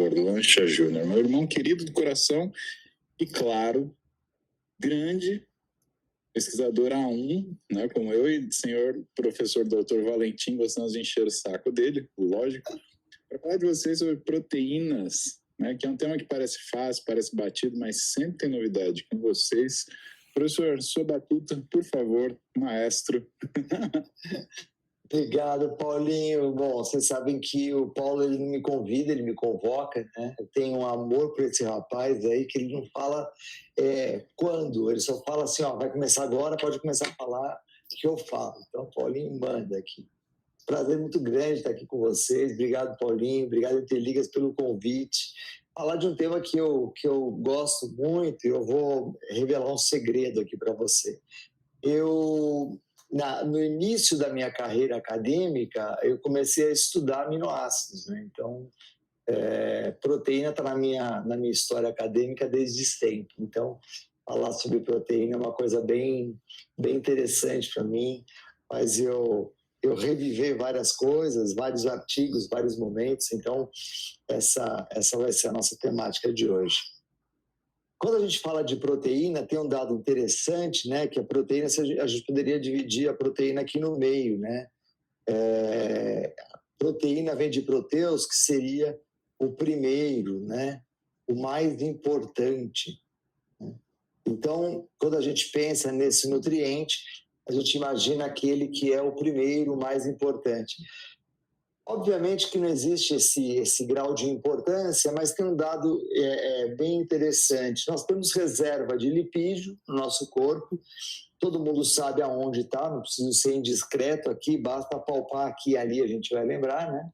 professor Lancha Júnior, meu irmão querido do coração e, claro, grande pesquisador A1, né, como eu e o senhor professor doutor Valentim, gostamos de encher o saco dele, lógico, para falar de vocês sobre proteínas, né, que é um tema que parece fácil, parece batido, mas sempre tem novidade com vocês. Professor, sua batuta, por favor, maestro. Obrigado, Paulinho. Bom, vocês sabem que o Paulo ele me convida, ele me convoca, né? Eu tenho um amor por esse rapaz aí que ele não fala quando, ele só fala assim, ó, vai começar agora, pode começar a falar que eu falo. Então, Paulinho manda aqui. Prazer muito grande estar aqui com vocês. Obrigado, Paulinho. Obrigado, Interligas, pelo convite. Falar de um tema que eu gosto muito, eu vou revelar um segredo aqui para você. No início da minha carreira acadêmica, eu comecei a estudar aminoácidos, né? Então, proteína está na minha história acadêmica desde sempre. Então, falar sobre proteína é uma coisa bem interessante para mim, mas eu reviver várias coisas, vários artigos, vários momentos. Então, essa vai ser a nossa temática de hoje. Quando a gente fala de proteína, tem um dado interessante, né? Que a proteína, a gente poderia dividir a proteína aqui no meio, né? Proteína vem de proteus, que seria o primeiro, né? O mais importante, né? Então, quando a gente pensa nesse nutriente, a gente imagina aquele que é o primeiro, o mais importante. Obviamente que não existe esse grau de importância, mas tem um dado bem interessante. Nós temos reserva de lipídio no nosso corpo, todo mundo sabe aonde está, não preciso ser indiscreto aqui, basta palpar aqui e ali, a gente vai lembrar, né?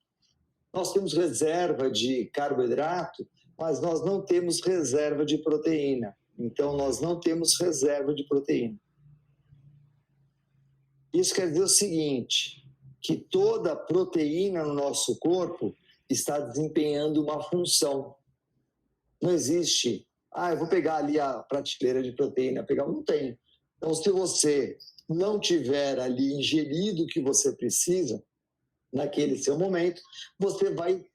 Nós temos reserva de carboidrato, mas nós não temos reserva de proteína. Então, nós não temos reserva de proteína. Isso quer dizer o seguinte, que toda proteína no nosso corpo está desempenhando uma função. Não existe, eu vou pegar ali a prateleira de proteína, não tem. Então, se você não tiver ali ingerido o que você precisa, naquele seu momento, você vai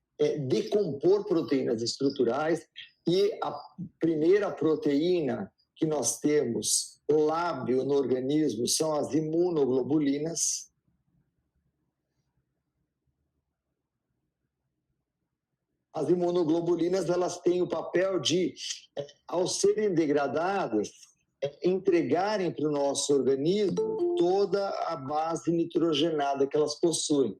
decompor proteínas estruturais e a primeira proteína que nós temos lábio no organismo são as imunoglobulinas. As imunoglobulinas, elas têm o papel de, ao serem degradadas, entregarem para o nosso organismo toda a base nitrogenada que elas possuem.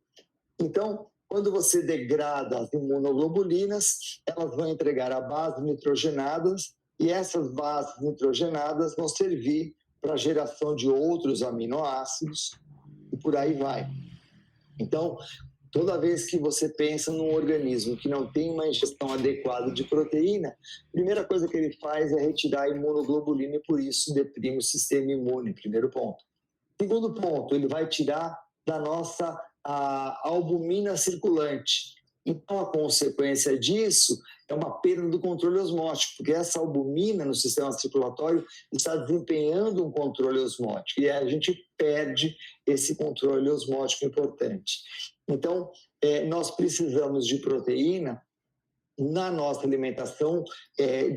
Então, quando você degrada as imunoglobulinas, elas vão entregar a base nitrogenadas e essas bases nitrogenadas vão servir para a geração de outros aminoácidos e por aí vai. Então, toda vez que você pensa num organismo que não tem uma ingestão adequada de proteína, a primeira coisa que ele faz é retirar a imunoglobulina e por isso deprime o sistema imune, primeiro ponto. Segundo ponto, ele vai tirar da nossa albumina circulante. Então, a consequência disso é uma perda do controle osmótico, porque essa albumina no sistema circulatório está desempenhando um controle osmótico e a gente perde esse controle osmótico importante. Então, nós precisamos de proteína na nossa alimentação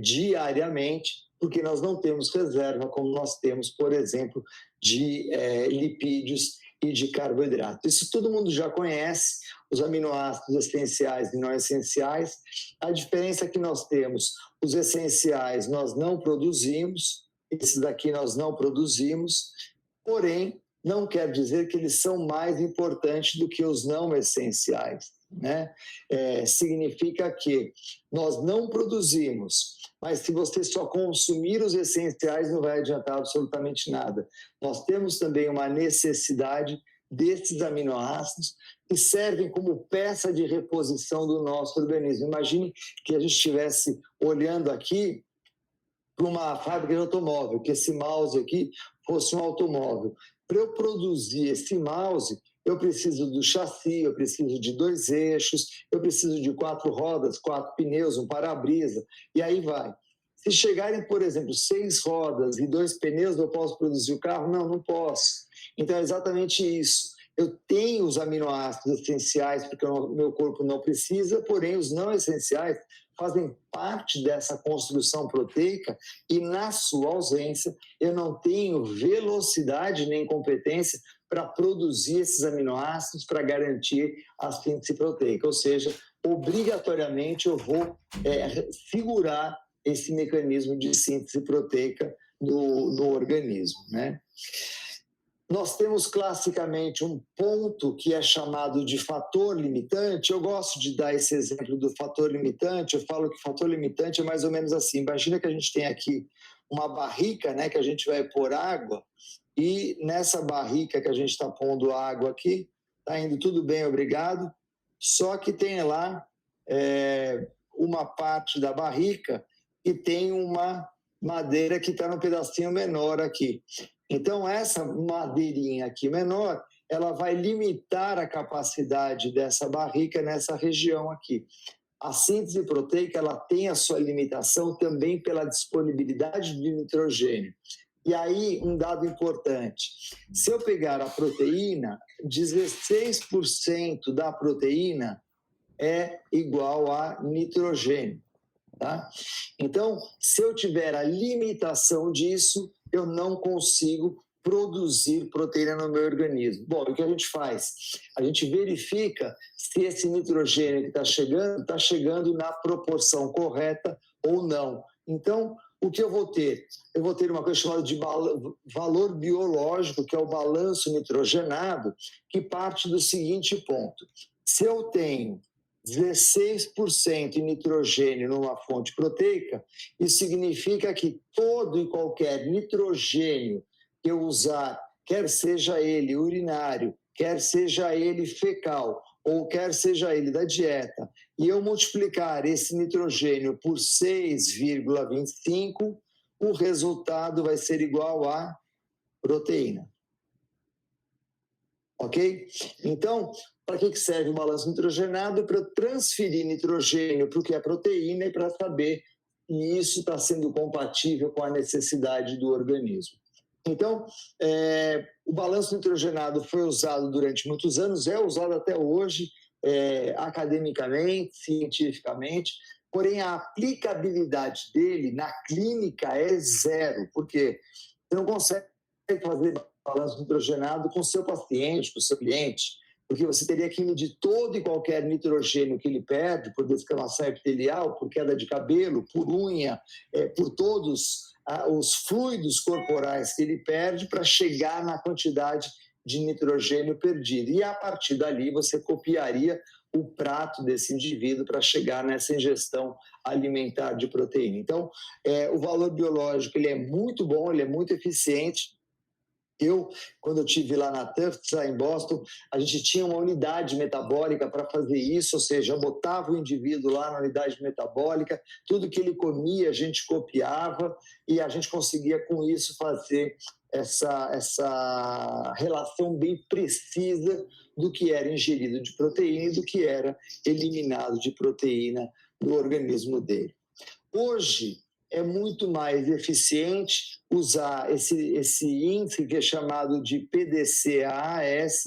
diariamente, porque nós não temos reserva, como nós temos, por exemplo, de lipídios e de carboidrato. Isso todo mundo já conhece, os aminoácidos essenciais e não essenciais. A diferença é que nós temos os essenciais, nós não produzimos, esses daqui nós não produzimos, porém, não quer dizer que eles são mais importantes do que os não essenciais, né? Significa que nós não produzimos, mas se você só consumir os essenciais não vai adiantar absolutamente nada. Nós temos também uma necessidade desses aminoácidos que servem como peça de reposição do nosso organismo. Imagine que a gente estivesse olhando aqui para uma fábrica de automóvel, que esse mouse aqui fosse um automóvel. Para eu produzir esse mouse, eu preciso do chassi, eu preciso de 2 eixos, eu preciso de 4 rodas, 4 pneus, um para-brisa, e aí vai. Se chegarem, por exemplo, 6 rodas e 2 pneus, eu posso produzir o carro? Não, não posso. Então é exatamente isso. Eu tenho os aminoácidos essenciais, porque o meu corpo não precisa, porém os não essenciais fazem parte dessa construção proteica e, na sua ausência, eu não tenho velocidade nem competência para produzir esses aminoácidos para garantir a síntese proteica. Ou seja, obrigatoriamente eu vou segurar esse mecanismo de síntese proteica no organismo, né? Nós temos classicamente um ponto que é chamado de fator limitante. Eu gosto de dar esse exemplo do fator limitante. Eu falo que o fator limitante é mais ou menos assim. Imagina que a gente tem aqui uma barrica, né, que a gente vai pôr água, e nessa barrica que a gente está pondo água aqui, está indo tudo bem, obrigado, só que tem lá uma parte da barrica e tem uma madeira que está num pedacinho menor aqui. Então, essa madeirinha aqui menor, ela vai limitar a capacidade dessa barrica nessa região aqui. A síntese proteica, ela tem a sua limitação também pela disponibilidade de nitrogênio. E aí, um dado importante, se eu pegar a proteína, 16% da proteína é igual a nitrogênio. Tá? Então, se eu tiver a limitação disso, eu não consigo produzir proteína no meu organismo. Bom, o que a gente faz? A gente verifica se esse nitrogênio que está chegando na proporção correta ou não. Então, o que eu vou ter? Eu vou ter uma coisa chamada de valor biológico, que é o balanço nitrogenado, que parte do seguinte ponto. Se eu tenho 16% de nitrogênio numa fonte proteica, isso significa que todo e qualquer nitrogênio que eu usar, quer seja ele urinário, quer seja ele fecal, ou quer seja ele da dieta, e eu multiplicar esse nitrogênio por 6,25, o resultado vai ser igual a proteína. Ok? Então, para que serve o balanço nitrogenado? Para transferir nitrogênio para o que é proteína e para saber se isso está sendo compatível com a necessidade do organismo. Então, o balanço nitrogenado foi usado durante muitos anos, é usado até hoje, academicamente, cientificamente, porém a aplicabilidade dele na clínica é zero, porque você não consegue fazer balanço nitrogenado com o seu paciente, com o seu cliente, porque você teria que medir todo e qualquer nitrogênio que ele perde por descamação epitelial, por queda de cabelo, por unha, por todos os fluidos corporais que ele perde para chegar na quantidade de nitrogênio perdido. E a partir dali você copiaria o prato desse indivíduo para chegar nessa ingestão alimentar de proteína. Então, o valor biológico ele é muito bom, ele é muito eficiente. Quando eu estive lá na Tufts, lá em Boston, a gente tinha uma unidade metabólica para fazer isso, ou seja, botava o indivíduo lá na unidade metabólica, tudo que ele comia a gente copiava e a gente conseguia com isso fazer essa relação bem precisa do que era ingerido de proteína e do que era eliminado de proteína do organismo dele. Hoje, é muito mais eficiente usar esse índice que é chamado de PDCAAS,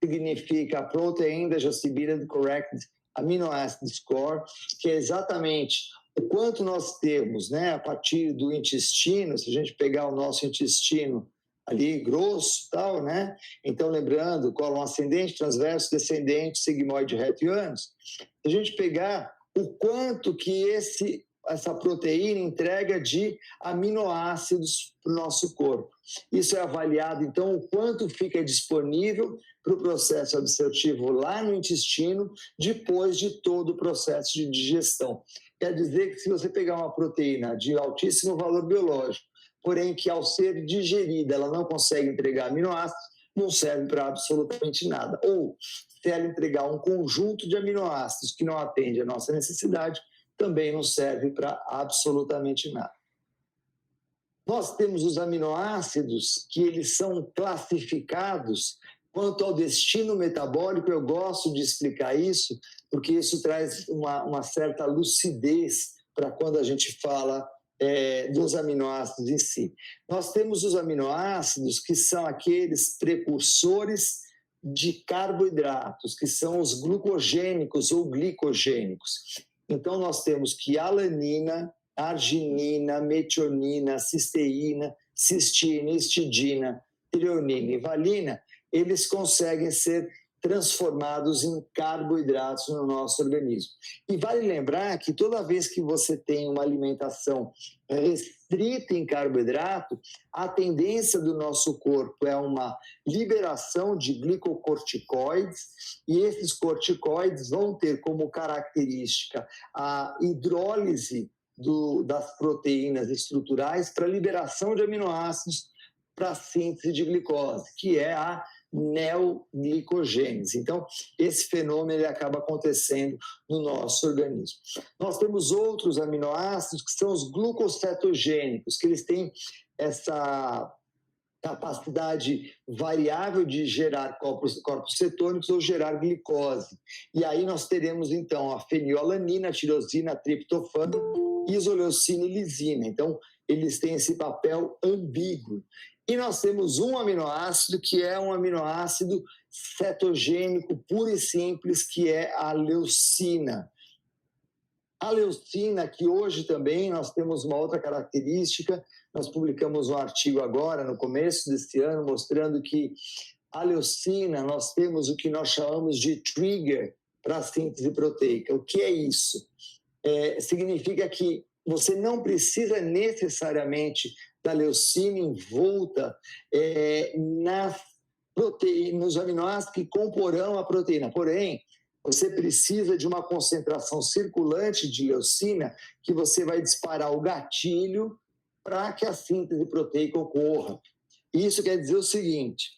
significa Protein Digestibility Corrected Amino Acid Score, que é exatamente o quanto nós temos, né, a partir do intestino. Se a gente pegar o nosso intestino ali grosso, tal, né? Então, lembrando, cólon ascendente, transverso, descendente, sigmoide reto e ânus. Se a gente pegar o quanto que essa proteína entrega de aminoácidos para o nosso corpo. Isso é avaliado, então, o quanto fica disponível para o processo absortivo lá no intestino, depois de todo o processo de digestão. Quer dizer que se você pegar uma proteína de altíssimo valor biológico, porém que ao ser digerida ela não consegue entregar aminoácidos, não serve para absolutamente nada. Ou, se ela entregar um conjunto de aminoácidos que não atende à nossa necessidade, também não serve para absolutamente nada. Nós temos os aminoácidos que eles são classificados quanto ao destino metabólico. Eu gosto de explicar isso, porque isso traz uma certa lucidez para quando a gente fala dos aminoácidos em si. Nós temos os aminoácidos que são aqueles precursores de carboidratos, que são os glucogênicos ou glicogênicos. Então, nós temos que alanina, arginina, metionina, cisteína, cistina, histidina, trionina e valina, eles conseguem ser transformados em carboidratos no nosso organismo. E vale lembrar que toda vez que você tem uma alimentação restrita em carboidrato, a tendência do nosso corpo é uma liberação de glicocorticoides, e esses corticoides vão ter como característica a hidrólise das proteínas estruturais para liberação de aminoácidos para a síntese de glicose, que é a neoglicogênese. Então, esse fenômeno ele acaba acontecendo no nosso organismo. Nós temos outros aminoácidos que são os glucocetogênicos, que eles têm essa capacidade variável de gerar corpos cetônicos ou gerar glicose. E aí nós teremos, então, a fenilalanina, a tirosina, a triptofana, isoleucina e lisina. Então, eles têm esse papel ambíguo. E nós temos um aminoácido que é um aminoácido cetogênico puro e simples, que é a leucina. A leucina, que hoje também nós temos uma outra característica, nós publicamos um artigo agora, no começo desse ano, mostrando que a leucina, nós temos o que nós chamamos de trigger para a síntese proteica. O que é isso? Significa que você não precisa necessariamente da leucina envolta nos aminoácidos que comporão a proteína. Porém, você precisa de uma concentração circulante de leucina que você vai disparar o gatilho para que a síntese proteica ocorra. Isso quer dizer o seguinte: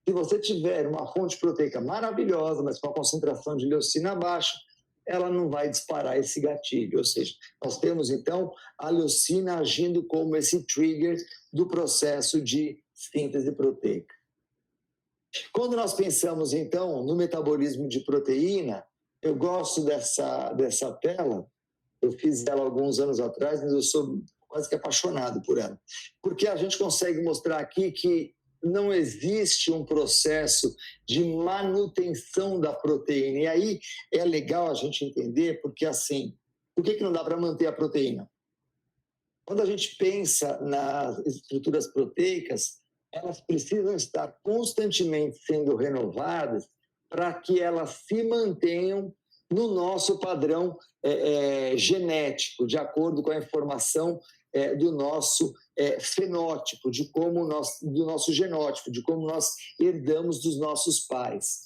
se você tiver uma fonte proteica maravilhosa, mas com a concentração de leucina baixa, ela não vai disparar esse gatilho. Ou seja, nós temos, então, a leucina agindo como esse trigger do processo de síntese proteica. Quando nós pensamos, então, no metabolismo de proteína, eu gosto dessa tela, eu fiz ela alguns anos atrás, mas eu sou quase que apaixonado por ela, porque a gente consegue mostrar aqui que não existe um processo de manutenção da proteína. E aí é legal a gente entender, porque assim, por que não dá para manter a proteína? Quando a gente pensa nas estruturas proteicas, elas precisam estar constantemente sendo renovadas para que elas se mantenham no nosso padrão genético, de acordo com a informação do nosso fenótipo, do nosso genótipo, de como nós herdamos dos nossos pais.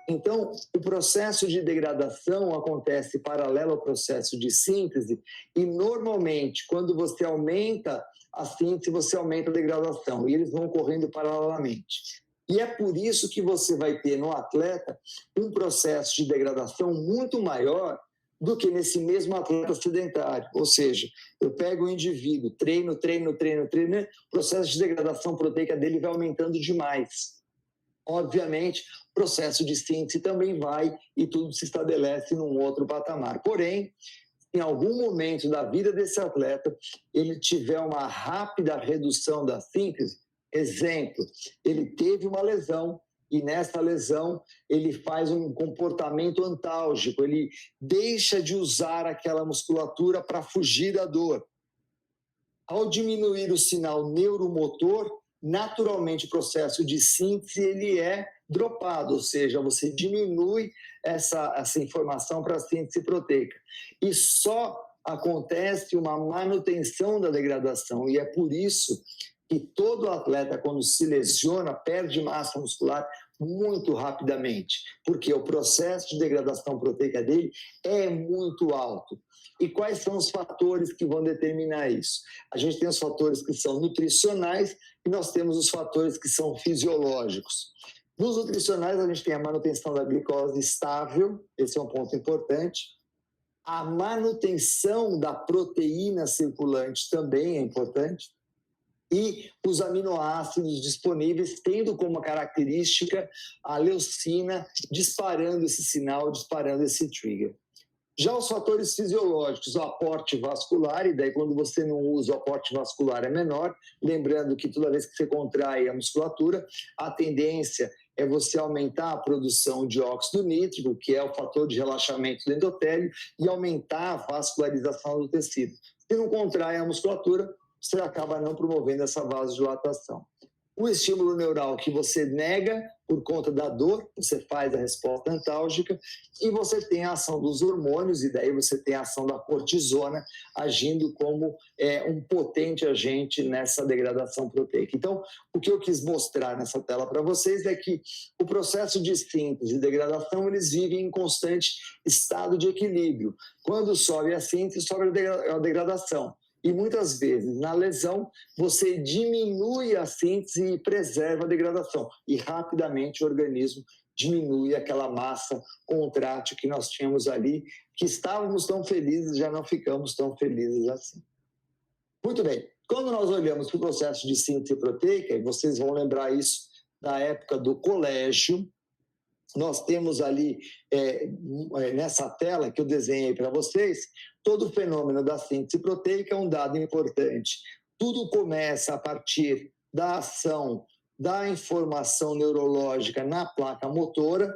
Então, o processo de degradação acontece paralelo ao processo de síntese e, normalmente, quando você aumenta a síntese, você aumenta a degradação, e eles vão ocorrendo paralelamente. E é por isso que você vai ter no atleta um processo de degradação muito maior do que nesse mesmo atleta sedentário. Ou seja, eu pego o indivíduo, treino, o processo de degradação proteica dele vai aumentando demais. Obviamente, o processo de síntese também vai e tudo se estabelece num outro patamar. Porém, em algum momento da vida desse atleta, ele tiver uma rápida redução da síntese, exemplo, ele teve uma lesão, e nessa lesão ele faz um comportamento antálgico, ele deixa de usar aquela musculatura para fugir da dor. Ao diminuir o sinal neuromotor, naturalmente o processo de síntese ele é dropado, ou seja, você diminui essa informação para a síntese proteica. E só acontece uma manutenção da degradação, e é por isso que todo atleta, quando se lesiona, perde massa muscular muito rapidamente, porque o processo de degradação proteica dele é muito alto. E quais são os fatores que vão determinar isso? A gente tem os fatores que são nutricionais e nós temos os fatores que são fisiológicos. Nos nutricionais, a gente tem a manutenção da glicose estável, esse é um ponto importante. A manutenção da proteína circulante também é importante. E os aminoácidos disponíveis, tendo como característica a leucina disparando esse sinal, disparando esse trigger. Já os fatores fisiológicos, o aporte vascular, e daí quando você não usa o aporte vascular é menor, lembrando que toda vez que você contrai a musculatura, a tendência é você aumentar a produção de óxido nítrico, que é o fator de relaxamento do endotélio, e aumentar a vascularização do tecido. Se não contrai a musculatura, você acaba não promovendo essa vasodilatação. O estímulo neural que você nega por conta da dor, você faz a resposta antálgica, e você tem a ação dos hormônios, e daí você tem a ação da cortisona agindo como um potente agente nessa degradação proteica. Então, o que eu quis mostrar nessa tela para vocês é que o processo de síntese e degradação, eles vivem em constante estado de equilíbrio. Quando sobe a síntese, sobe a degradação. E muitas vezes, na lesão, você diminui a síntese e preserva a degradação. E rapidamente o organismo diminui aquela massa contrátil que nós tínhamos ali, que estávamos tão felizes, já não ficamos tão felizes assim. Muito bem. Quando nós olhamos para o processo de síntese proteica, e vocês vão lembrar isso da época do colégio, nós temos ali, nessa tela que eu desenhei para vocês, todo o fenômeno da síntese proteica é um dado importante. Tudo começa a partir da ação da informação neurológica na placa motora.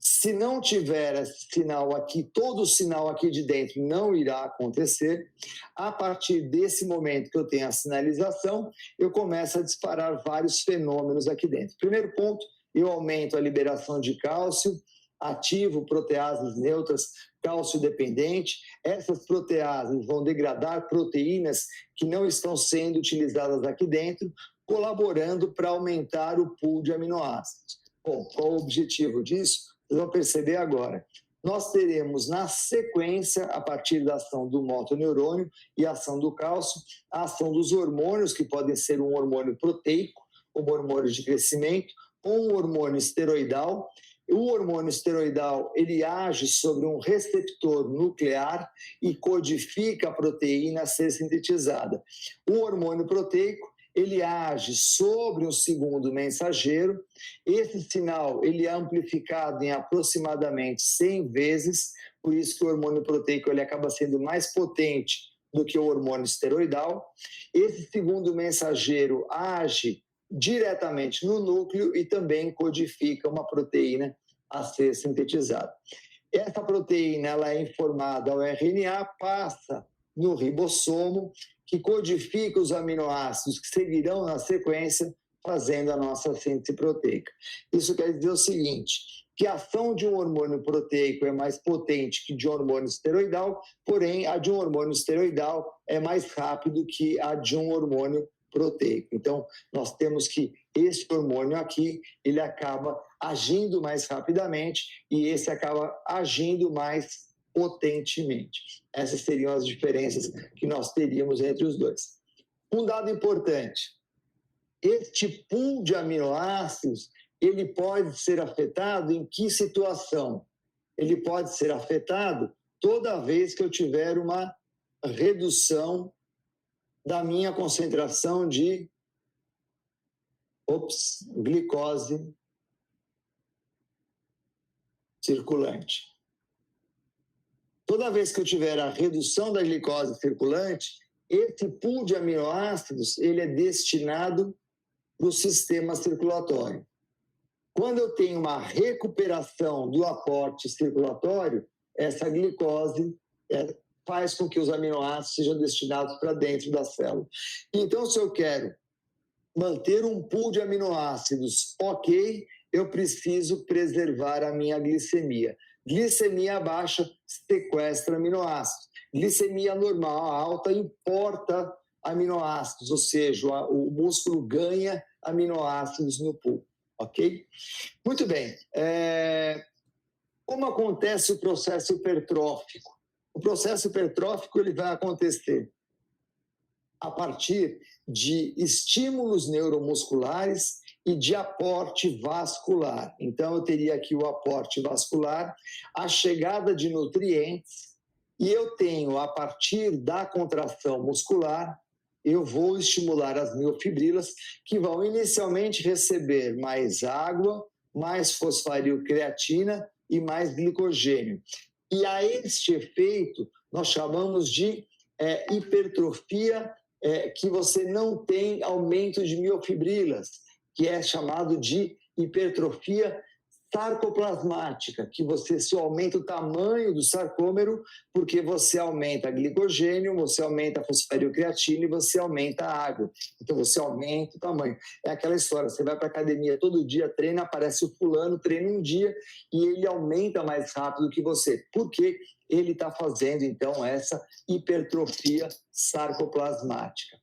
Se não tiver esse sinal aqui, todo o sinal aqui de dentro não irá acontecer. A partir desse momento que eu tenho a sinalização, eu começo a disparar vários fenômenos aqui dentro. Primeiro ponto, eu aumento a liberação de cálcio, ativo proteases neutras cálcio dependente. Essas proteases vão degradar proteínas que não estão sendo utilizadas aqui dentro, colaborando para aumentar o pool de aminoácidos. Bom, qual o objetivo disso? Vocês vão perceber agora. Nós teremos na sequência, a partir da ação do motoneurônio e a ação do cálcio, a ação dos hormônios, que podem ser um hormônio proteico, um hormônio de crescimento, ou um hormônio esteroidal. O hormônio esteroidal, ele age sobre um receptor nuclear e codifica a proteína a ser sintetizada. O hormônio proteico, ele age sobre um segundo mensageiro. Esse sinal, ele é amplificado em aproximadamente 100 vezes, por isso que o hormônio proteico ele acaba sendo mais potente do que o hormônio esteroidal. Esse segundo mensageiro age diretamente no núcleo e também codifica uma proteína a ser sintetizada. Essa proteína ela é informada ao RNA, passa no ribossomo, que codifica os aminoácidos que seguirão na sequência, fazendo a nossa síntese proteica. Isso quer dizer o seguinte, que a ação de um hormônio proteico é mais potente que de um hormônio esteroidal, porém a de um hormônio esteroidal é mais rápido que a de um hormônio proteico. Então, nós temos que esse hormônio aqui, ele acaba agindo mais rapidamente e esse acaba agindo mais potentemente. Essas seriam as diferenças que nós teríamos entre os dois. Um dado importante, este pool de aminoácidos, ele pode ser afetado em que situação? Ele pode ser afetado toda vez que eu tiver uma redução da minha concentração de glicose circulante. Toda vez que eu tiver a redução da glicose circulante, esse pool de aminoácidos ele é destinado para o sistema circulatório. Quando eu tenho uma recuperação do aporte circulatório, essa glicose faz com que os aminoácidos sejam destinados para dentro da célula. Então, se eu quero manter um pool de aminoácidos ok, eu preciso preservar a minha glicemia. Glicemia baixa sequestra aminoácidos. Glicemia normal, alta, importa aminoácidos, ou seja, o músculo ganha aminoácidos no pool, ok? Muito bem. Como acontece o processo hipertrófico? O processo hipertrófico ele vai acontecer a partir de estímulos neuromusculares e de aporte vascular. Então, eu teria aqui o aporte vascular, a chegada de nutrientes, e eu tenho, a partir da contração muscular, eu vou estimular as miofibrilas, que vão inicialmente receber mais água, mais fosfarilcreatina e mais glicogênio. E a este efeito, nós chamamos de hipertrofia, que você não tem aumento de miofibrilas, que é chamado de hipertrofia sarcoplasmática, que você só aumenta o tamanho do sarcômero, porque você aumenta glicogênio, você aumenta a fosfarilcreatina e você aumenta a água. Então, você aumenta o tamanho. É aquela história, você vai para a academia todo dia, treina, aparece o fulano, treina um dia e ele aumenta mais rápido que você. Por quê? Ele está fazendo, então, essa hipertrofia sarcoplasmática.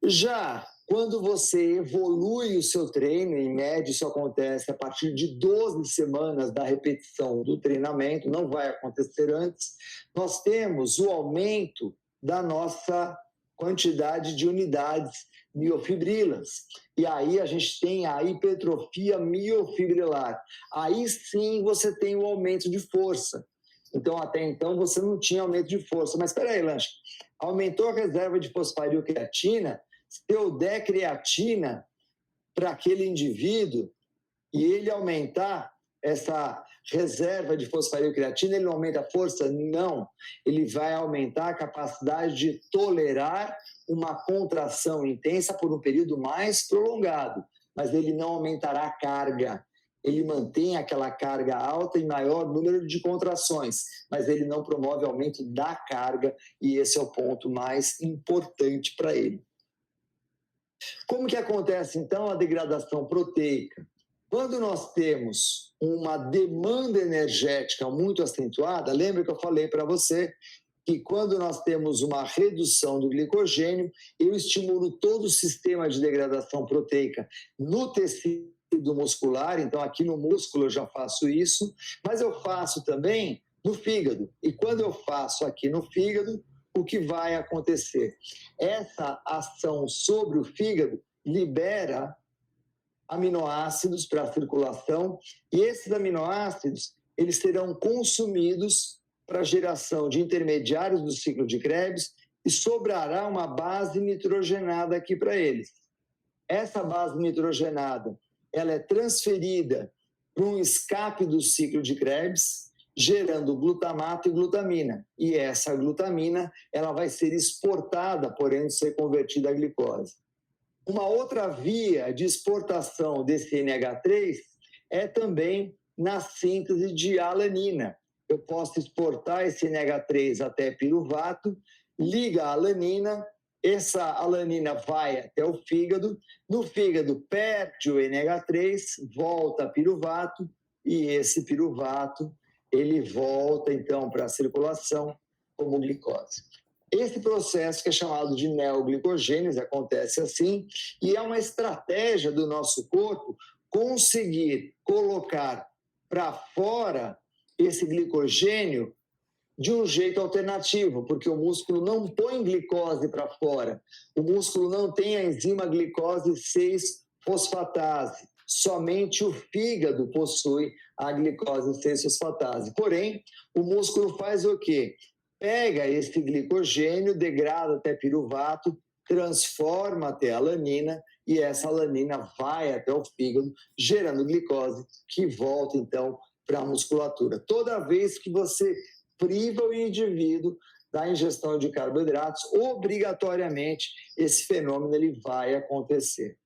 Já quando você evolui o seu treino, em média isso acontece a partir de 12 semanas da repetição do treinamento, não vai acontecer antes, nós temos o aumento da nossa quantidade de unidades miofibrilas. E aí a gente tem a hipertrofia miofibrilar. Aí sim você tem o aumento de força. Então, até então, você não tinha aumento de força. Mas espera aí, Lancha, aumentou a reserva de fosfarilcreatina, se eu der creatina para aquele indivíduo e ele aumentar essa reserva de fosfarilcreatina, ele não aumenta a força? Não. Ele vai aumentar a capacidade de tolerar uma contração intensa por um período mais prolongado, mas ele não aumentará a carga. Ele mantém aquela carga alta em maior número de contrações, mas ele não promove aumento da carga, e esse é o ponto mais importante para ele. Como que acontece, então, a degradação proteica? Quando nós temos uma demanda energética muito acentuada, lembra que eu falei para você que quando nós temos uma redução do glicogênio, eu estimulo todo o sistema de degradação proteica no tecido muscular, então aqui no músculo eu já faço isso, mas eu faço também no fígado. E quando eu faço aqui no fígado, o que vai acontecer? Essa ação sobre o fígado libera aminoácidos para a circulação e esses aminoácidos eles serão consumidos para a geração de intermediários do ciclo de Krebs e sobrará uma base nitrogenada aqui para eles. Essa base nitrogenada ela é transferida para um escape do ciclo de Krebs, gerando glutamato e glutamina. E essa glutamina ela vai ser exportada, porém ser convertida a glicose. Uma outra via de exportação desse NH3 é também na síntese de alanina. Eu posso exportar esse NH3 até piruvato, liga a alanina, essa alanina vai até o fígado, no fígado perde o NH3, volta a piruvato, e esse piruvato ele volta então para a circulação como glicose. Esse processo que é chamado de neoglicogênese acontece assim, e é uma estratégia do nosso corpo conseguir colocar para fora esse glicogênio de um jeito alternativo, porque o músculo não põe glicose para fora. O músculo não tem a enzima glicose 6-fosfatase. Somente o fígado possui a glicose 6-fosfatase. Porém, o músculo faz o quê? Pega esse glicogênio, degrada até piruvato, transforma até alanina, e essa alanina vai até o fígado, gerando glicose, que volta, então, para a musculatura. Toda vez que você priva o indivíduo da ingestão de carboidratos, obrigatoriamente esse fenômeno ele vai acontecer.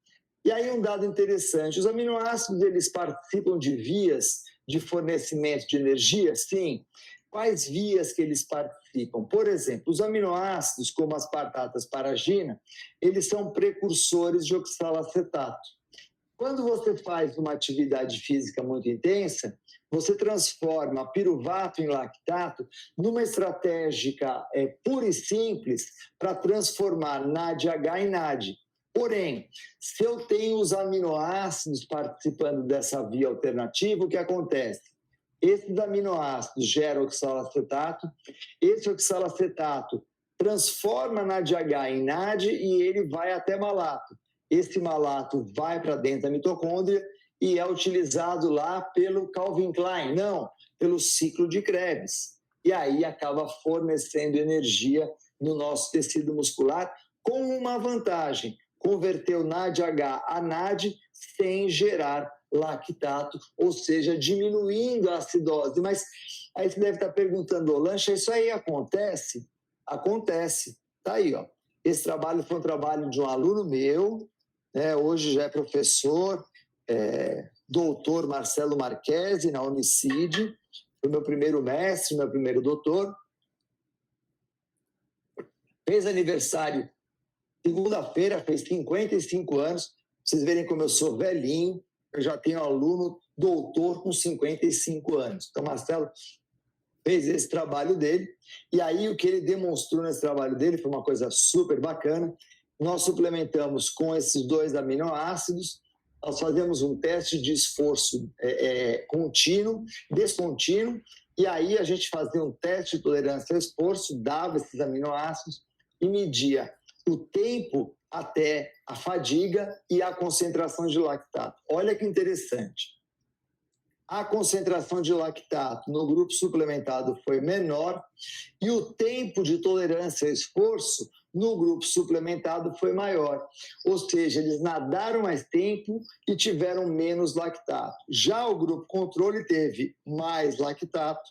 E aí um dado interessante, os aminoácidos eles participam de vias de fornecimento de energia? Sim. Quais vias que eles participam? Por exemplo, os aminoácidos, como as aspartatas paragina, eles são precursores de oxalacetato. Quando você faz uma atividade física muito intensa, você transforma piruvato em lactato numa estratégia pura e simples para transformar NADH em NAD. Porém, se eu tenho os aminoácidos participando dessa via alternativa, o que acontece? Esses aminoácidos geram oxalacetato, esse oxalacetato transforma NADH em NAD e ele vai até malato. Esse malato vai para dentro da mitocôndria e é utilizado lá pelo Calvin Klein, não, pelo ciclo de Krebs. E aí acaba fornecendo energia no nosso tecido muscular com uma vantagem, converter o NADH a NAD sem gerar lactato, ou seja, diminuindo a acidose. Mas aí você deve estar perguntando, Lancha, isso aí acontece? Acontece. Está aí, ó. Esse trabalho foi um trabalho de um aluno meu, né? Hoje já é professor, doutor Marcelo Marchesi, na Unicid, foi meu primeiro mestre, meu primeiro doutor. Fez aniversário segunda-feira, fez 55 anos. Vocês verem como eu sou velhinho, eu já tenho aluno doutor com 55 anos. Então, Marcelo fez esse trabalho dele, e aí o que ele demonstrou nesse trabalho dele foi uma coisa super bacana. Nós suplementamos com esses 2 aminoácidos, nós fazemos um teste de esforço contínuo, descontínuo, e aí a gente fazia um teste de tolerância ao esforço, dava esses aminoácidos e media o tempo até a fadiga e a concentração de lactato. Olha que interessante. A concentração de lactato no grupo suplementado foi menor e o tempo de tolerância ao esforço no grupo suplementado foi maior. Ou seja, eles nadaram mais tempo e tiveram menos lactato. Já o grupo controle teve mais lactato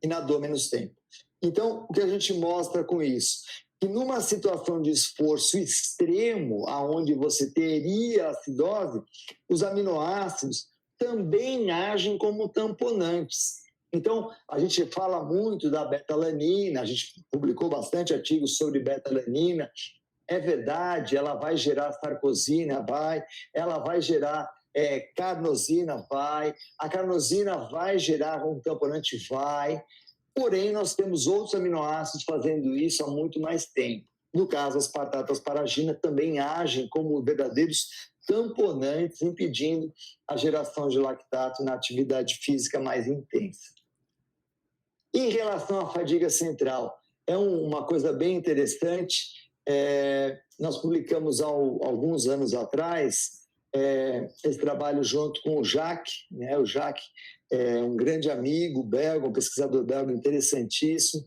e nadou menos tempo. Então, o que a gente mostra com isso? Que numa situação de esforço extremo, onde você teria acidose, os aminoácidos também agem como tamponantes. Então, a gente fala muito da beta-alanina, a gente publicou bastante artigos sobre beta-alanina. É verdade, ela vai gerar sarcosina, ela vai gerar carnosina, a carnosina vai gerar um tamponante, porém, nós temos outros aminoácidos fazendo isso há muito mais tempo. No caso, as aspartato-asparagina também agem como verdadeiros tamponantes, impedindo a geração de lactato na atividade física mais intensa. Em relação à fadiga central, é uma coisa bem interessante. Nós publicamos há alguns anos atrás esse trabalho junto com o Jacques, né? O Jacques é um grande amigo belga, um pesquisador belga interessantíssimo,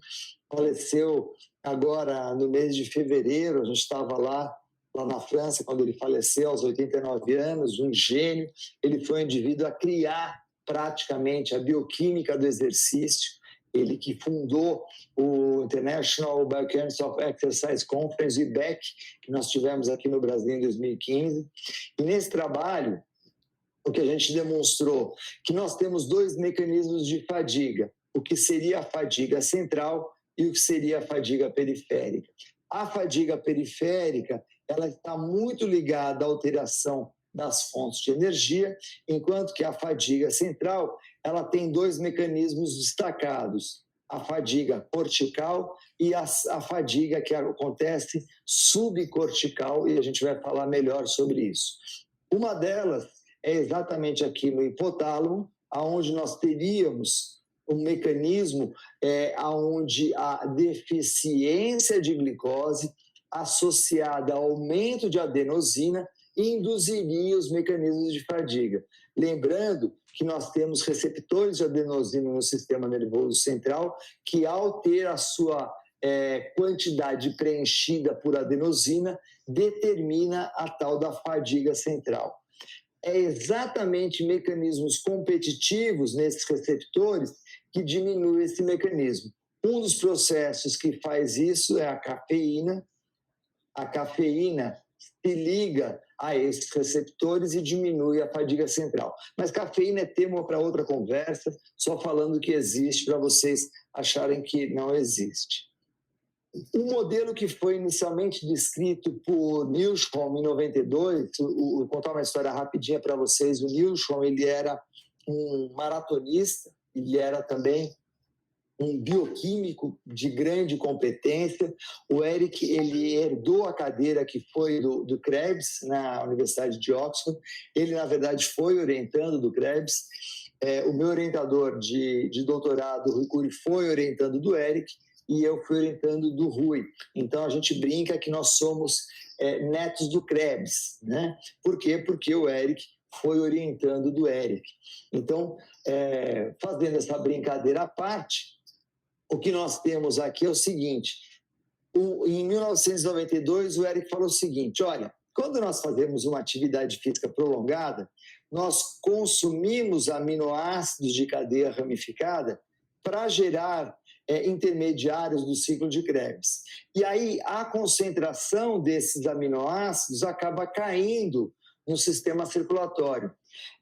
faleceu agora no mês de fevereiro. A gente estava lá na França, quando ele faleceu, aos 89 anos, um gênio. Ele foi um indivíduo a criar praticamente a bioquímica do exercício, ele que fundou o International Biochemistry of Exercise Conference, IBEC, que nós tivemos aqui no Brasil em 2015. E nesse trabalho, o que a gente demonstrou, que nós temos 2 mecanismos de fadiga, o que seria a fadiga central e o que seria a fadiga periférica. A fadiga periférica, ela está muito ligada à alteração das fontes de energia, enquanto que a fadiga central, ela tem 2 mecanismos destacados, a fadiga cortical e a fadiga que acontece subcortical, e a gente vai falar melhor sobre isso. Uma delas é exatamente aqui no hipotálamo, onde nós teríamos um mecanismo onde a deficiência de glicose associada ao aumento de adenosina induziria os mecanismos de fadiga. Lembrando que nós temos receptores de adenosina no sistema nervoso central que, ao ter a sua quantidade preenchida por adenosina, determina a tal da fadiga central. É exatamente mecanismos competitivos nesses receptores que diminui esse mecanismo. Um dos processos que faz isso é a cafeína. A cafeína se liga a esses receptores e diminui a fadiga central. Mas cafeína é tema para outra conversa, só falando que existe para vocês acharem que não existe. O modelo que foi inicialmente descrito por Nilsholm em 92, vou contar uma história rapidinha para vocês. O Nilsholm, ele era um maratonista, ele era também um bioquímico de grande competência. O Eric, ele herdou a cadeira que foi do Krebs, na Universidade de Oxford. Ele, na verdade, foi orientando do Krebs. O meu orientador de doutorado, o Rui Cury, foi orientando do Eric, e eu fui orientando do Rui. Então, a gente brinca que nós somos netos do Krebs, né? Por quê? Porque o Eric foi orientando do Eric. Então, fazendo essa brincadeira à parte, o que nós temos aqui é o seguinte: em 1992, o Eric falou o seguinte: olha, quando nós fazemos uma atividade física prolongada, nós consumimos aminoácidos de cadeia ramificada para gerar intermediários do ciclo de Krebs. E aí a concentração desses aminoácidos acaba caindo no sistema circulatório.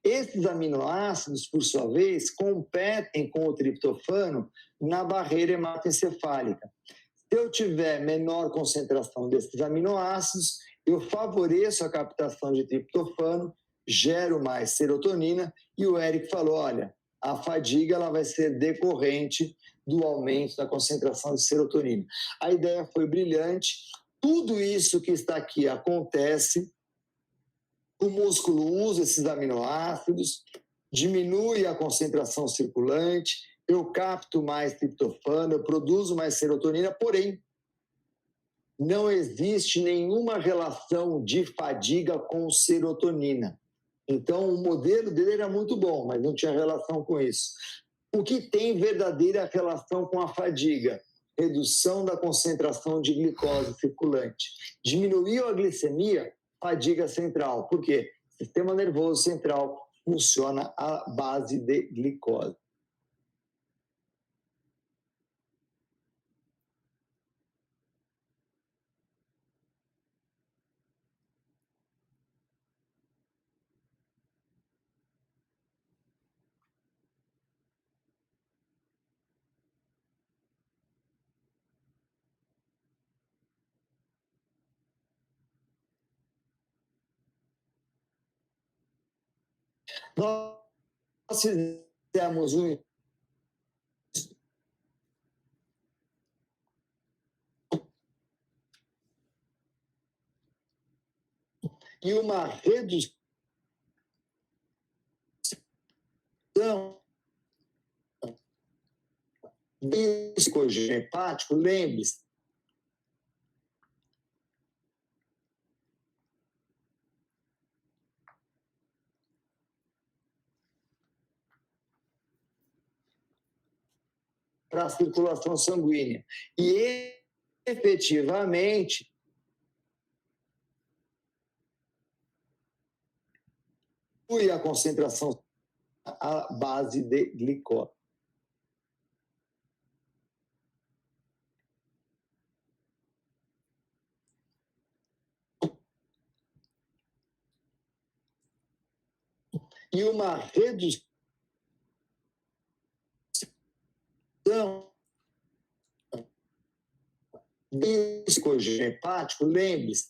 Esses aminoácidos, por sua vez, competem com o triptofano na barreira hematoencefálica. Se eu tiver menor concentração desses aminoácidos, eu favoreço a captação de triptofano, gero mais serotonina, e o Eric falou, olha, a fadiga ela vai ser decorrente do aumento da concentração de serotonina. A ideia foi brilhante, tudo isso que está aqui acontece, o músculo usa esses aminoácidos, diminui a concentração circulante, eu capto mais triptofano, eu produzo mais serotonina, porém, não existe nenhuma relação de fadiga com serotonina. Então, o modelo dele era muito bom, mas não tinha relação com isso. O que tem verdadeira relação com a fadiga? Redução da concentração de glicose circulante. Diminuiu a glicemia, fadiga central. Por quê? O sistema nervoso central funciona à base de glicose. Nós fizemos uma redução do glicogênio hepático, lembre-se, para a circulação sanguínea. E, efetivamente, a concentração à base de glicose. E uma redução do glicogênio hepático, lembre-se,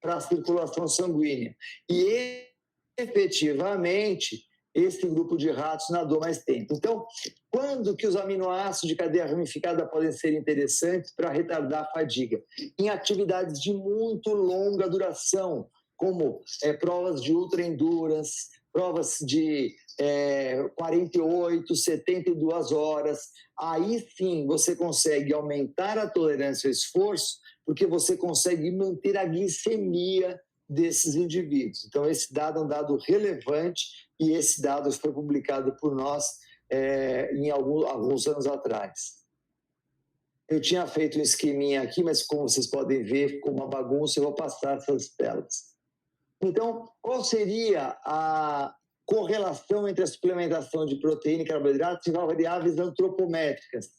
para a circulação sanguínea. E, efetivamente, esse grupo de ratos nadou mais tempo. Então, quando que os aminoácidos de cadeia ramificada podem ser interessantes para retardar a fadiga? Em atividades de muito longa duração, como provas de ultra endurance, provas de 48, 72 horas. Aí sim você consegue aumentar a tolerância ao esforço, porque você consegue manter a glicemia desses indivíduos. Então, esse dado é um dado relevante e esse dado foi publicado por nós em alguns anos atrás. Eu tinha feito um esqueminha aqui, mas como vocês podem ver, ficou uma bagunça, eu vou passar essas telas. Então, qual seria a correlação entre a suplementação de proteína e carboidratos e variáveis antropométricas,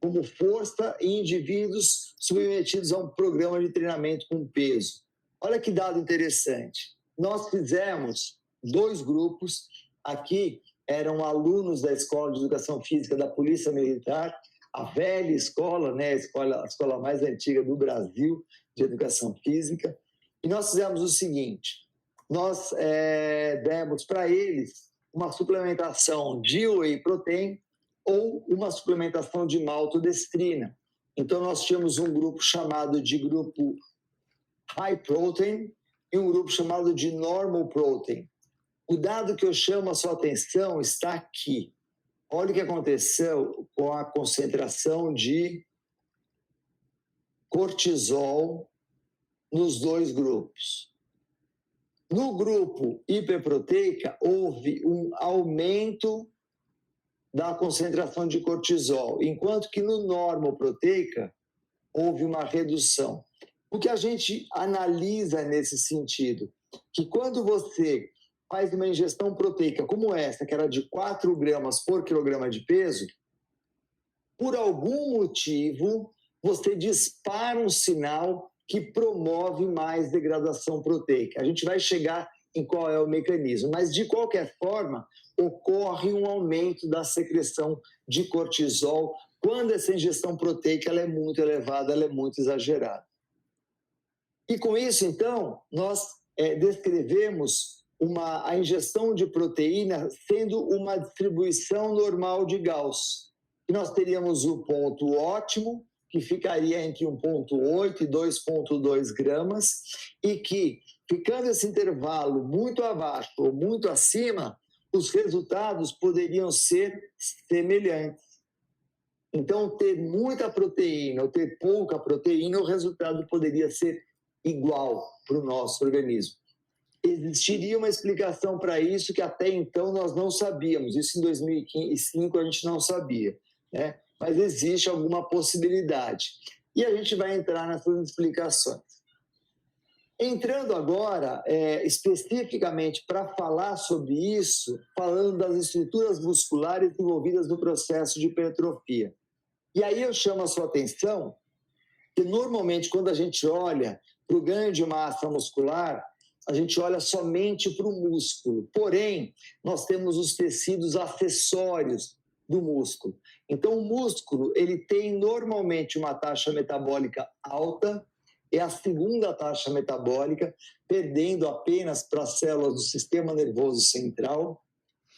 como força em indivíduos submetidos a um programa de treinamento com peso? Olha que dado interessante. Nós fizemos 2 grupos. Aqui eram alunos da Escola de Educação Física da Polícia Militar, a velha escola, né, a escola mais antiga do Brasil de Educação Física. E nós fizemos o seguinte, nós demos para eles uma suplementação de whey protein ou uma suplementação de maltodestrina. Então, nós tínhamos um grupo chamado de grupo high protein e um grupo chamado de normal protein. O dado que eu chamo a sua atenção está aqui. Olha o que aconteceu com a concentração de cortisol nos 2 grupos. No grupo hiperproteica, houve um aumento da concentração de cortisol, enquanto que no normoproteica houve uma redução. O que a gente analisa nesse sentido? Que quando você faz uma ingestão proteica como essa, que era de 4 gramas por quilograma de peso, por algum motivo, você dispara um sinal que promove mais degradação proteica. A gente vai chegar em qual é o mecanismo, mas de qualquer forma, ocorre um aumento da secreção de cortisol quando essa ingestão proteica ela é muito elevada, ela é muito exagerada. E com isso, então, nós descrevemos a ingestão de proteína sendo uma distribuição normal de Gauss. E nós teríamos o ponto ótimo, que ficaria entre 1,8 e 2,2 gramas, e que, ficando esse intervalo muito abaixo ou muito acima, os resultados poderiam ser semelhantes. Então, ter muita proteína ou ter pouca proteína, o resultado poderia ser igual para o nosso organismo. Existiria uma explicação para isso que até então nós não sabíamos. Isso em 2005 a gente não sabia, né? Mas existe alguma possibilidade. E a gente vai entrar nessas explicações. Entrando agora especificamente para falar sobre isso, falando das estruturas musculares envolvidas no processo de hipertrofia. E aí eu chamo a sua atenção que normalmente quando a gente olha para o ganho de massa muscular, a gente olha somente para o músculo. Porém, nós temos os tecidos acessórios do músculo. Então, o músculo ele tem normalmente uma taxa metabólica alta, é a segunda taxa metabólica, perdendo apenas para as células do sistema nervoso central.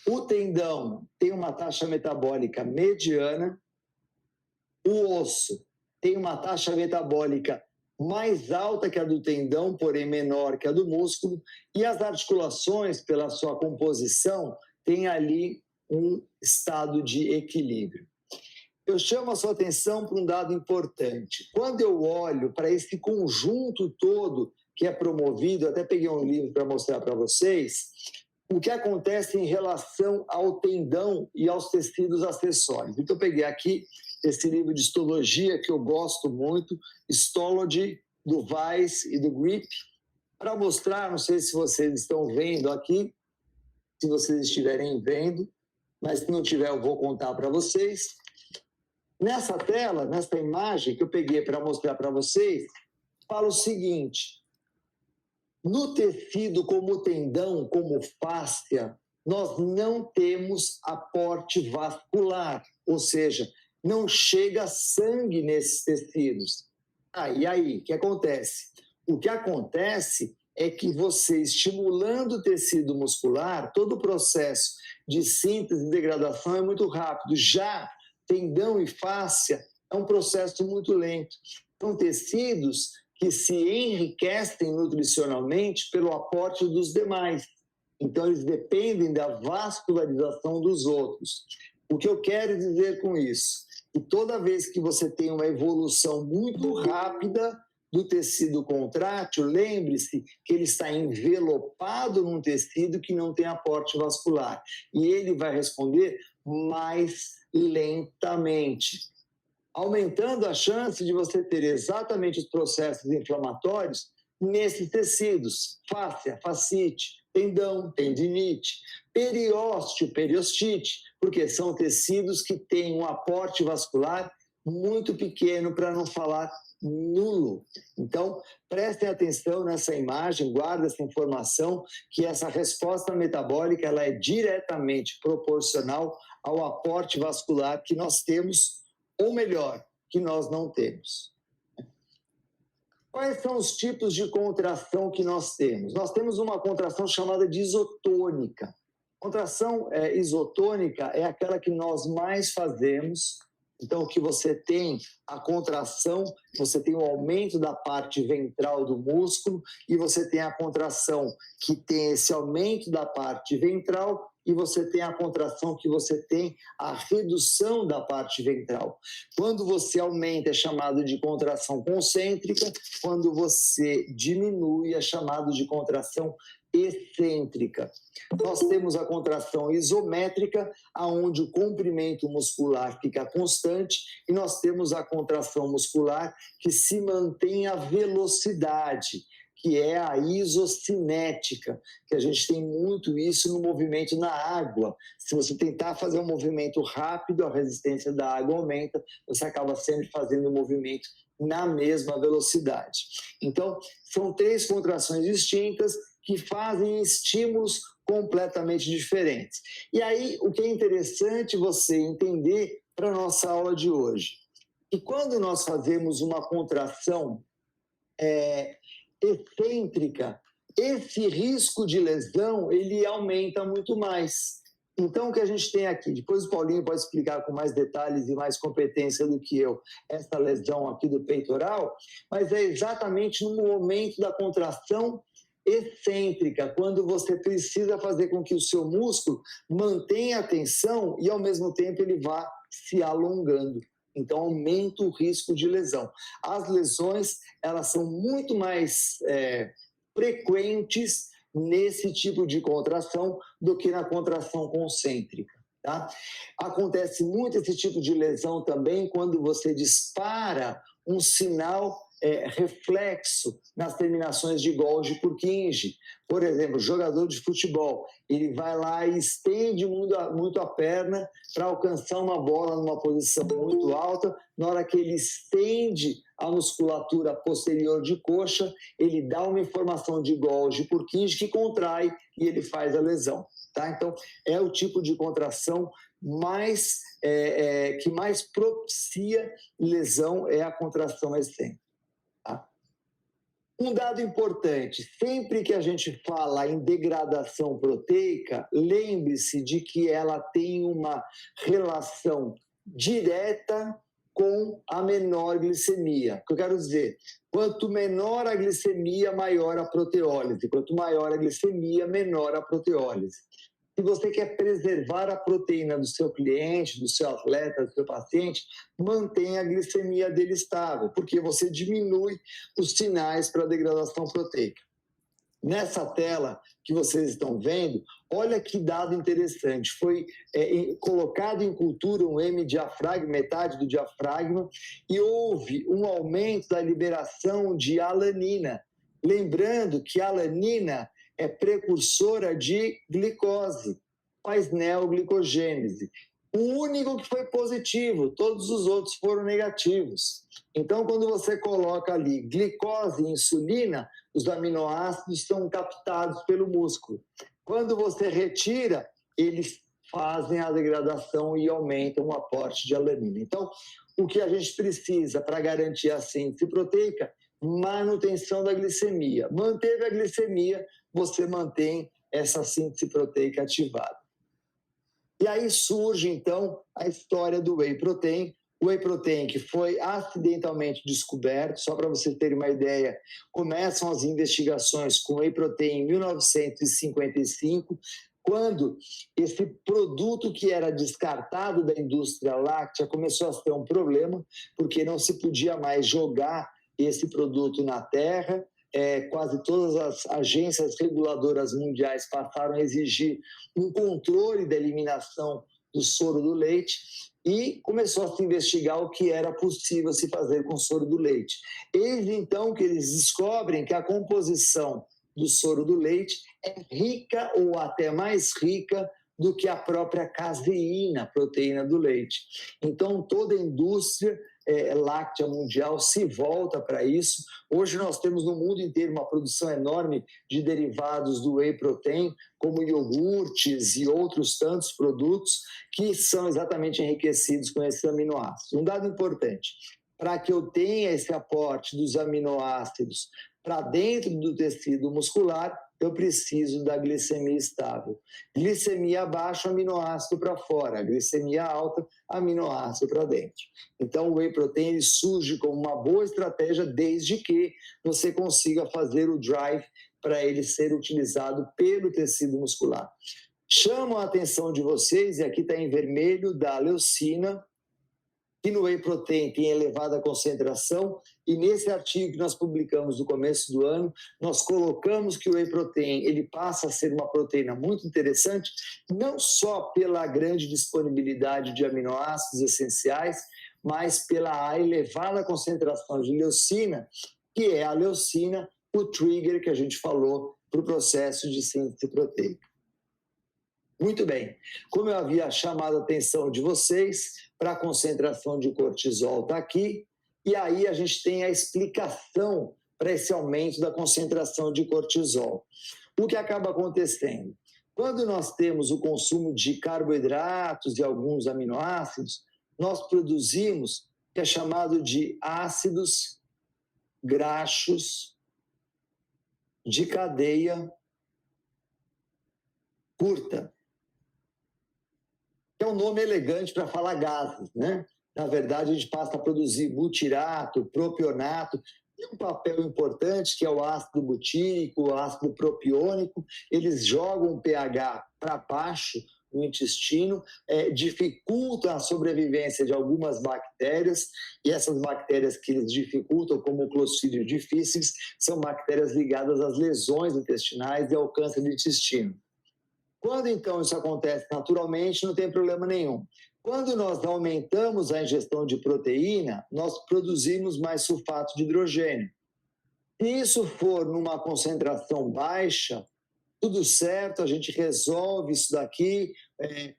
O tendão tem uma taxa metabólica mediana. O osso tem uma taxa metabólica mais alta que a do tendão, porém menor que a do músculo, e as articulações, pela sua composição, têm ali um estado de equilíbrio. Eu chamo a sua atenção para um dado importante. Quando eu olho para esse conjunto todo que é promovido, até peguei um livro para mostrar para vocês, o que acontece em relação ao tendão e aos tecidos acessórios. Então, eu peguei aqui esse livro de histologia que eu gosto muito, Histology, do Weiss e do Grip, para mostrar, não sei se vocês estão vendo aqui, se vocês estiverem vendo, mas se não tiver eu vou contar para vocês. Nessa tela, nessa imagem que eu peguei para mostrar para vocês, fala o seguinte: no tecido como tendão, como fáscia, nós não temos aporte vascular, ou seja, não chega sangue nesses tecidos. E aí, o que acontece? O que acontece é que você, estimulando o tecido muscular, todo o processo de síntese e degradação é muito rápido. Já tendão e fáscia é um processo muito lento. São tecidos que se enriquecem nutricionalmente pelo aporte dos demais. Então, eles dependem da vascularização dos outros. O que eu quero dizer com isso? Que toda vez que você tem uma evolução muito rápida do tecido contrátil, lembre-se que ele está envelopado num tecido que não tem aporte vascular. E ele vai responder mais lentamente, aumentando a chance de você ter exatamente os processos inflamatórios nesses tecidos: fáscia, fascite, tendão, tendinite, periósteo, periostite, porque são tecidos que têm um aporte vascular muito pequeno, para não falar nulo. Então, prestem atenção nessa imagem, guardem essa informação, que essa resposta metabólica ela é diretamente proporcional ao aporte vascular que nós temos, ou melhor, que nós não temos. Quais são os tipos de contração que nós temos? Nós temos uma contração chamada de isotônica. Contração isotônica é aquela que nós mais fazemos. Então, que você tem a contração, você tem o aumento da parte ventral do músculo e você tem a contração que tem esse aumento da parte ventral e você tem a contração que você tem a redução da parte ventral. Quando você aumenta é chamado de contração concêntrica, quando você diminui é chamado de contração excêntrica. Nós temos a contração isométrica, onde o comprimento muscular fica constante, e nós temos a contração muscular que se mantém a velocidade, que é a isocinética, que a gente tem muito isso no movimento na água. Se você tentar fazer um movimento rápido, a resistência da água aumenta, você acaba sempre fazendo o movimento na mesma velocidade. Então, são 3 contrações distintas que fazem estímulos completamente diferentes. E aí, o que é interessante você entender para a nossa aula de hoje, que quando nós fazemos uma contração excêntrica, esse risco de lesão, ele aumenta muito mais. Então, o que a gente tem aqui, depois o Paulinho pode explicar com mais detalhes e mais competência do que eu, essa lesão aqui do peitoral, mas é exatamente no momento da contração excêntrica, quando você precisa fazer com que o seu músculo mantenha a tensão e, ao mesmo tempo, ele vá se alongando. Então, aumenta o risco de lesão. As lesões, elas são muito mais frequentes nesse tipo de contração do que na contração concêntrica. Tá? Acontece muito esse tipo de lesão também quando você dispara um sinal reflexo nas terminações de Golgi por Purkinje. Por exemplo, jogador de futebol, ele vai lá e estende muito a perna para alcançar uma bola numa posição muito alta. Na hora que ele estende a musculatura posterior de coxa, ele dá uma informação de Golgi por Purkinje que contrai e ele faz a lesão. Tá? Então, é o tipo de contração que mais propicia lesão, é a contração excêntrica. Tá? Um dado importante, sempre que a gente fala em degradação proteica, lembre-se de que ela tem uma relação direta com a menor glicemia. O que eu quero dizer? Quanto menor a glicemia, maior a proteólise. Quanto maior a glicemia, menor a proteólise. Se você quer preservar a proteína do seu cliente, do seu atleta, do seu paciente, mantenha a glicemia dele estável, porque você diminui os sinais para a degradação proteica. Nessa tela que vocês estão vendo, olha que dado interessante. Foi colocado em cultura um M-diafragma, metade do diafragma, e houve um aumento da liberação de alanina. Lembrando que a alanina é precursora de glicose, faz neoglicogênese. O único que foi positivo, todos os outros foram negativos. Então, quando você coloca ali glicose e insulina, os aminoácidos são captados pelo músculo. Quando você retira, eles fazem a degradação e aumentam o aporte de alanina. Então, o que a gente precisa para garantir a síntese proteica? Manutenção da glicemia. Manteve a glicemia, você mantém essa síntese proteica ativada. E aí surge, então, a história do whey protein. O whey protein que foi acidentalmente descoberto, só para você ter uma ideia, começam as investigações com whey protein em 1955, quando esse produto que era descartado da indústria láctea começou a ser um problema, porque não se podia mais jogar esse produto na terra. Quase todas as agências reguladoras mundiais passaram a exigir um controle da eliminação do soro do leite e começou a se investigar o que era possível se fazer com o soro do leite. Eis então que eles descobrem que a composição do soro do leite é rica ou até mais rica do que a própria caseína, proteína do leite. Então, toda a indústria láctea mundial se volta para isso. Hoje nós temos no mundo inteiro uma produção enorme de derivados do whey protein, como iogurtes e outros tantos produtos que são exatamente enriquecidos com esses aminoácidos. Um dado importante, para que eu tenha esse aporte dos aminoácidos para dentro do tecido muscular, eu preciso da glicemia estável. Glicemia baixa, aminoácido para fora. Glicemia alta, aminoácido para dentro. Então, o whey protein ele surge como uma boa estratégia desde que você consiga fazer o drive para ele ser utilizado pelo tecido muscular. Chamo a atenção de vocês, e aqui está em vermelho, da leucina, que no whey protein tem elevada concentração, e nesse artigo que nós publicamos no começo do ano, nós colocamos que o whey protein ele passa a ser uma proteína muito interessante, não só pela grande disponibilidade de aminoácidos essenciais, mas pela elevada concentração de leucina, que é a leucina o trigger que a gente falou para o processo de síntese proteica. Muito bem, como eu havia chamado a atenção de vocês para a concentração de cortisol está aqui, e aí a gente tem a explicação para esse aumento da concentração de cortisol. O que acaba acontecendo? Quando nós temos o consumo de carboidratos e alguns aminoácidos, nós produzimos o que é chamado de ácidos graxos de cadeia curta. É um nome elegante para falar gases, né? Na verdade, a gente passa a produzir butirato, propionato, e um papel importante que é o ácido butírico, o ácido propiônico, eles jogam o pH para baixo no intestino, dificultam a sobrevivência de algumas bactérias, e essas bactérias que eles dificultam, como o Clostridium difficile, são bactérias ligadas às lesões intestinais e ao câncer do intestino. Quando, então, isso acontece naturalmente, não tem problema nenhum. Quando nós aumentamos a ingestão de proteína, nós produzimos mais sulfato de hidrogênio. Se isso for numa concentração baixa, tudo certo, a gente resolve isso daqui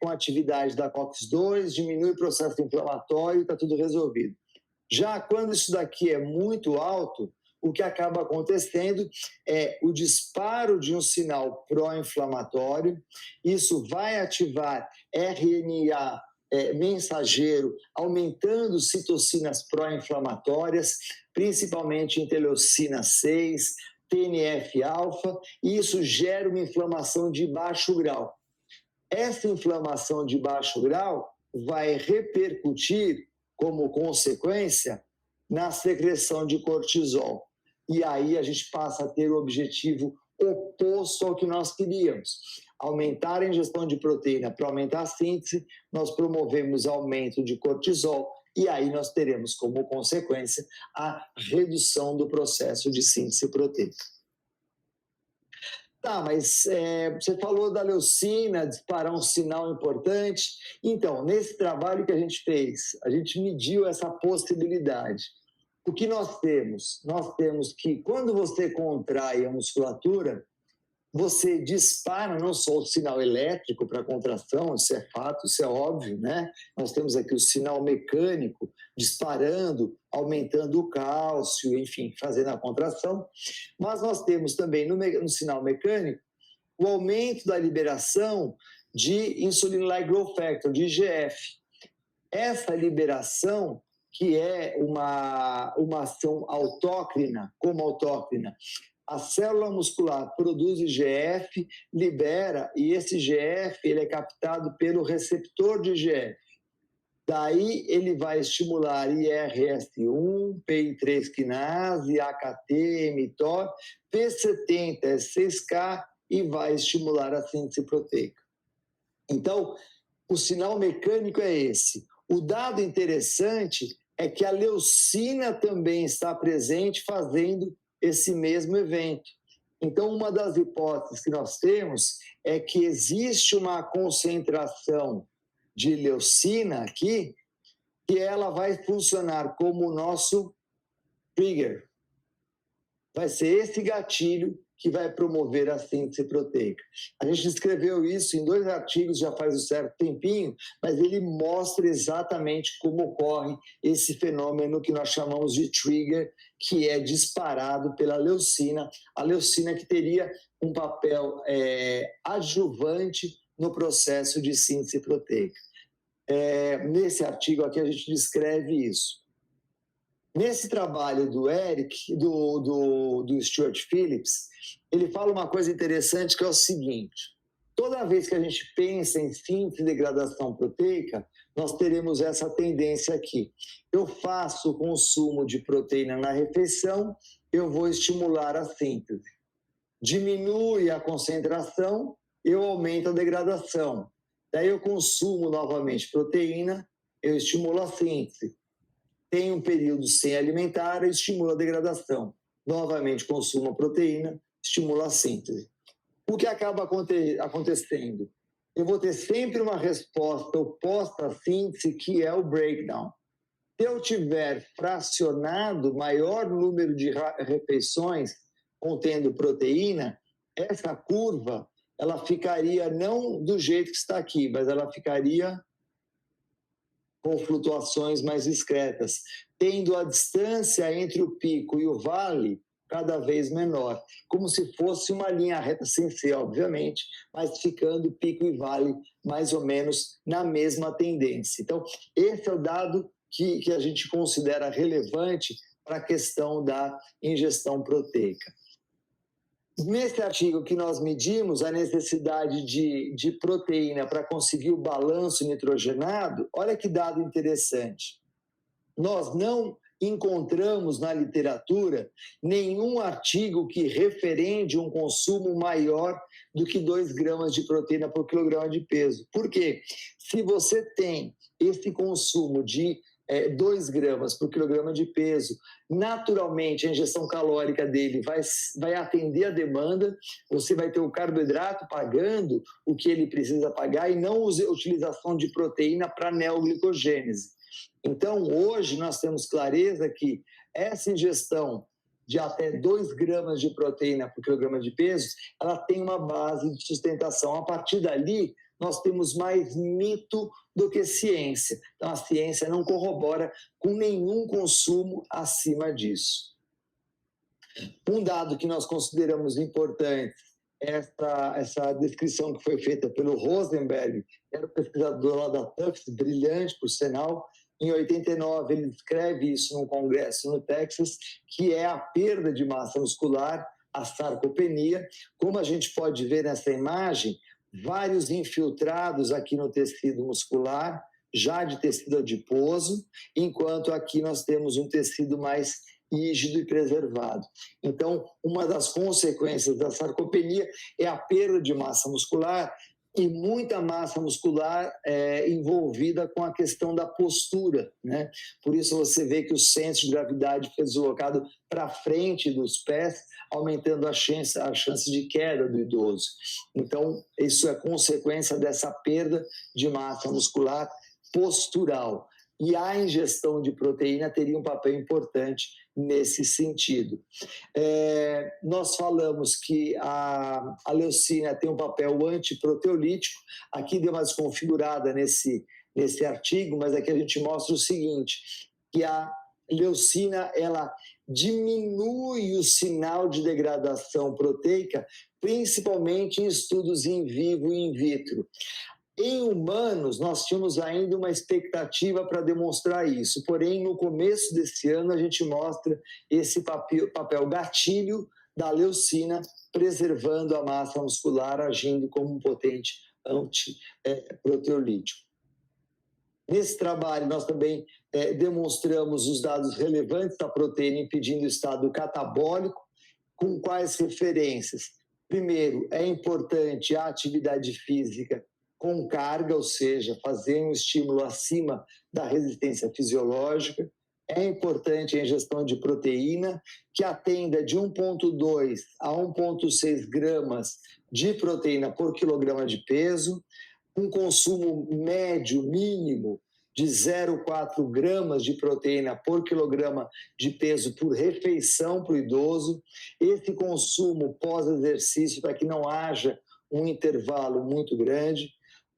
com a atividade da COX-2, diminui o processo inflamatório e está tudo resolvido. Já quando isso daqui é muito alto, o que acaba acontecendo é o disparo de um sinal pró-inflamatório, isso vai ativar RNA mensageiro, aumentando citocinas pró-inflamatórias, principalmente interleucina 6, TNF-alfa, e isso gera uma inflamação de baixo grau. Essa inflamação de baixo grau vai repercutir, como consequência, na secreção de cortisol. E aí a gente passa a ter o objetivo oposto ao que nós queríamos. Aumentar a ingestão de proteína para aumentar a síntese, nós promovemos aumento de cortisol e aí nós teremos como consequência a redução do processo de síntese proteica. Tá, mas você falou da leucina, disparar um sinal importante. Então, nesse trabalho que a gente fez, a gente mediu essa possibilidade. O que nós temos? Nós temos que, quando você contrai a musculatura, você dispara não só o sinal elétrico para a contração, isso é fato, isso é óbvio, né? Nós temos aqui o sinal mecânico disparando, aumentando o cálcio, enfim, fazendo a contração. Mas nós temos também no sinal mecânico o aumento da liberação de Insulin-like Growth Factor, de IGF. Essa liberação, que é uma ação autócrina, como autócrina, a célula muscular produz IGF, libera, e esse IGF ele é captado pelo receptor de IGF. Daí ele vai estimular IRS1, PI3 quinase, AKT, mTOR, P70, S6K e vai estimular a síntese proteica. Então, o sinal mecânico é esse. O dado interessante é que a leucina também está presente fazendo esse mesmo evento. Então, uma das hipóteses que nós temos é que existe uma concentração de leucina aqui, que ela vai funcionar como o nosso trigger. Vai ser esse gatilho que vai promover a síntese proteica. A gente escreveu isso em 2 artigos já faz um certo tempinho, mas ele mostra exatamente como ocorre esse fenômeno que nós chamamos de trigger, que é disparado pela leucina, a leucina que teria um papel adjuvante no processo de síntese proteica. Nesse artigo aqui a gente descreve isso. Nesse trabalho do Eric, do Stuart Phillips, ele fala uma coisa interessante que é o seguinte: toda vez que a gente pensa em síntese e degradação proteica, nós teremos essa tendência aqui. Eu faço o consumo de proteína na refeição, eu vou estimular a síntese. Diminui a concentração, eu aumento a degradação. Daí eu consumo novamente proteína, eu estimulo a síntese. Tem um período sem alimentar, eu estimulo a degradação. Novamente consumo a proteína, estimulo a síntese. O que acaba acontecendo? Eu vou ter sempre uma resposta oposta à síntese, que é o breakdown. Se eu tiver fracionado maior número de refeições, contendo proteína, essa curva ela ficaria não do jeito que está aqui, mas ela ficaria com flutuações mais discretas, tendo a distância entre o pico e o vale cada vez menor, como se fosse uma linha reta, sem ser, obviamente, mas ficando pico e vale mais ou menos na mesma tendência. Então, esse é o dado que a gente considera relevante para a questão da ingestão proteica. Nesse artigo que nós medimos a necessidade de proteína para conseguir o balanço nitrogenado, olha que dado interessante. Nós não encontramos na literatura nenhum artigo que referende um consumo maior do que 2 gramas de proteína por quilograma de peso. Por quê? Se você tem esse consumo de 2 gramas por quilograma de peso, naturalmente a ingestão calórica dele vai atender a demanda, você vai ter o carboidrato pagando o que ele precisa pagar e não a utilização de proteína para neoglicogênese. Então, hoje nós temos clareza que essa ingestão de até 2 gramas de proteína por quilograma de peso, ela tem uma base de sustentação. A partir dali, nós temos mais mito do que ciência. Então, a ciência não corrobora com nenhum consumo acima disso. Um dado que nós consideramos importante é essa descrição que foi feita pelo Rosenberg, que era o pesquisador lá da Tufts, brilhante, por sinal. Em 89, ele descreve isso num congresso no Texas, que é a perda de massa muscular, a sarcopenia. Como a gente pode ver nessa imagem, vários infiltrados aqui no tecido muscular, já de tecido adiposo, enquanto aqui nós temos um tecido mais rígido e preservado. Então, uma das consequências da sarcopenia é a perda de massa muscular e muita massa muscular envolvida com a questão da postura, né? Por isso você vê que o centro de gravidade foi deslocado para frente dos pés, aumentando a chance de queda do idoso. Então, isso é consequência dessa perda de massa muscular postural. E a ingestão de proteína teria um papel importante nesse sentido. Nós falamos que a leucina tem um papel antiproteolítico. Aqui deu uma desconfigurada nesse artigo, mas aqui a gente mostra o seguinte, que a leucina ela diminui o sinal de degradação proteica, principalmente em estudos in vivo e in vitro. Em humanos, nós tínhamos ainda uma expectativa para demonstrar isso, porém, no começo desse ano, a gente mostra esse papel gatilho da leucina, preservando a massa muscular, agindo como um potente antiproteolítico. Nesse trabalho, nós também demonstramos os dados relevantes da proteína impedindo o estado catabólico, com quais referências? Primeiro, é importante a atividade física com carga, ou seja, fazer um estímulo acima da resistência fisiológica. É importante a ingestão de proteína, que atenda de 1,2 a 1,6 gramas de proteína por quilograma de peso, um consumo médio mínimo de 0,4 gramas de proteína por quilograma de peso por refeição para o idoso. Esse consumo pós-exercício, para que não haja um intervalo muito grande.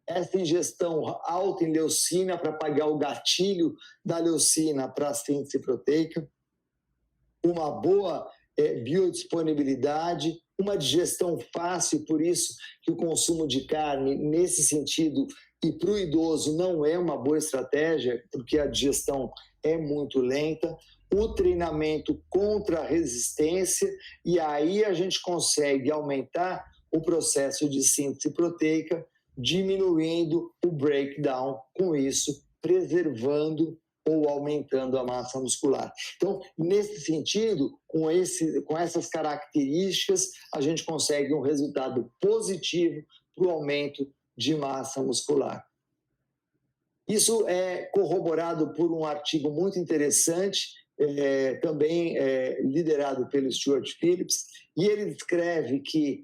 Essa ingestão alta em leucina para pagar o gatilho da leucina para a síntese proteica, uma boa biodisponibilidade, uma digestão fácil, por isso que o consumo de carne, nesse sentido, e para o idoso não é uma boa estratégia, porque a digestão é muito lenta, o treinamento contra a resistência, e aí a gente consegue aumentar o processo de síntese proteica, diminuindo o breakdown, com isso, preservando ou aumentando a massa muscular. Então, nesse sentido, com essas características, a gente consegue um resultado positivo para o aumento de massa muscular. Isso é corroborado por um artigo muito interessante, também liderado pelo Stuart Phillips, e ele descreve que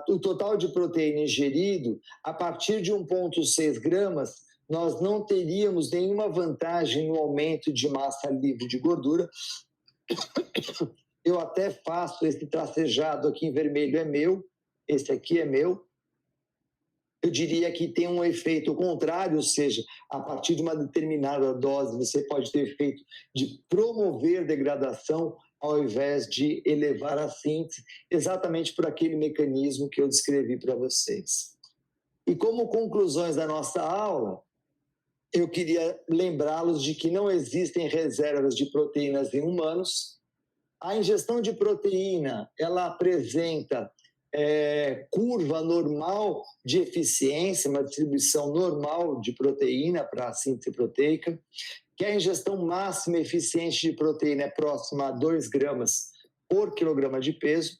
o total de proteína ingerido, a partir de 1,6 gramas, nós não teríamos nenhuma vantagem no aumento de massa livre de gordura, eu até faço esse tracejado aqui em vermelho, é meu, esse aqui é meu. Eu diria que tem um efeito contrário, ou seja, a partir de uma determinada dose, você pode ter efeito de promover degradação ao invés de elevar a síntese, exatamente por aquele mecanismo que eu descrevi para vocês. E como conclusões da nossa aula, eu queria lembrá-los de que não existem reservas de proteínas em humanos. A ingestão de proteína, ela apresenta curva normal de eficiência, uma distribuição normal de proteína para a síntese proteica, que a ingestão máxima eficiente de proteína é próxima a 2 gramas por quilograma de peso,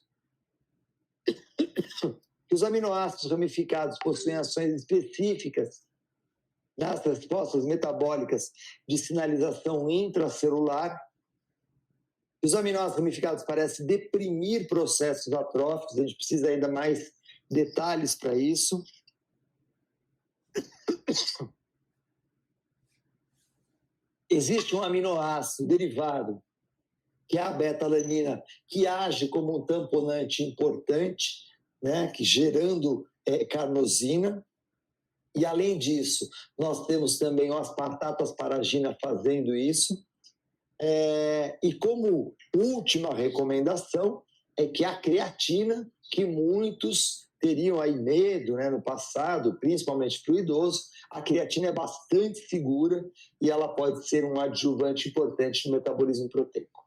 que os aminoácidos ramificados possuem ações específicas nas respostas metabólicas de sinalização intracelular. Os aminoácidos ramificados parecem deprimir processos atróficos, a gente precisa ainda mais detalhes para isso. Existe um aminoácido derivado, que é a beta-alanina, que age como um tamponante importante, né, que gerando carnosina. E, além disso, nós temos também o aspartato asparagina fazendo isso. E como última recomendação é que a creatina, que muitos teriam aí medo, né, no passado, principalmente para o idoso, a creatina é bastante segura e ela pode ser um adjuvante importante no metabolismo proteico.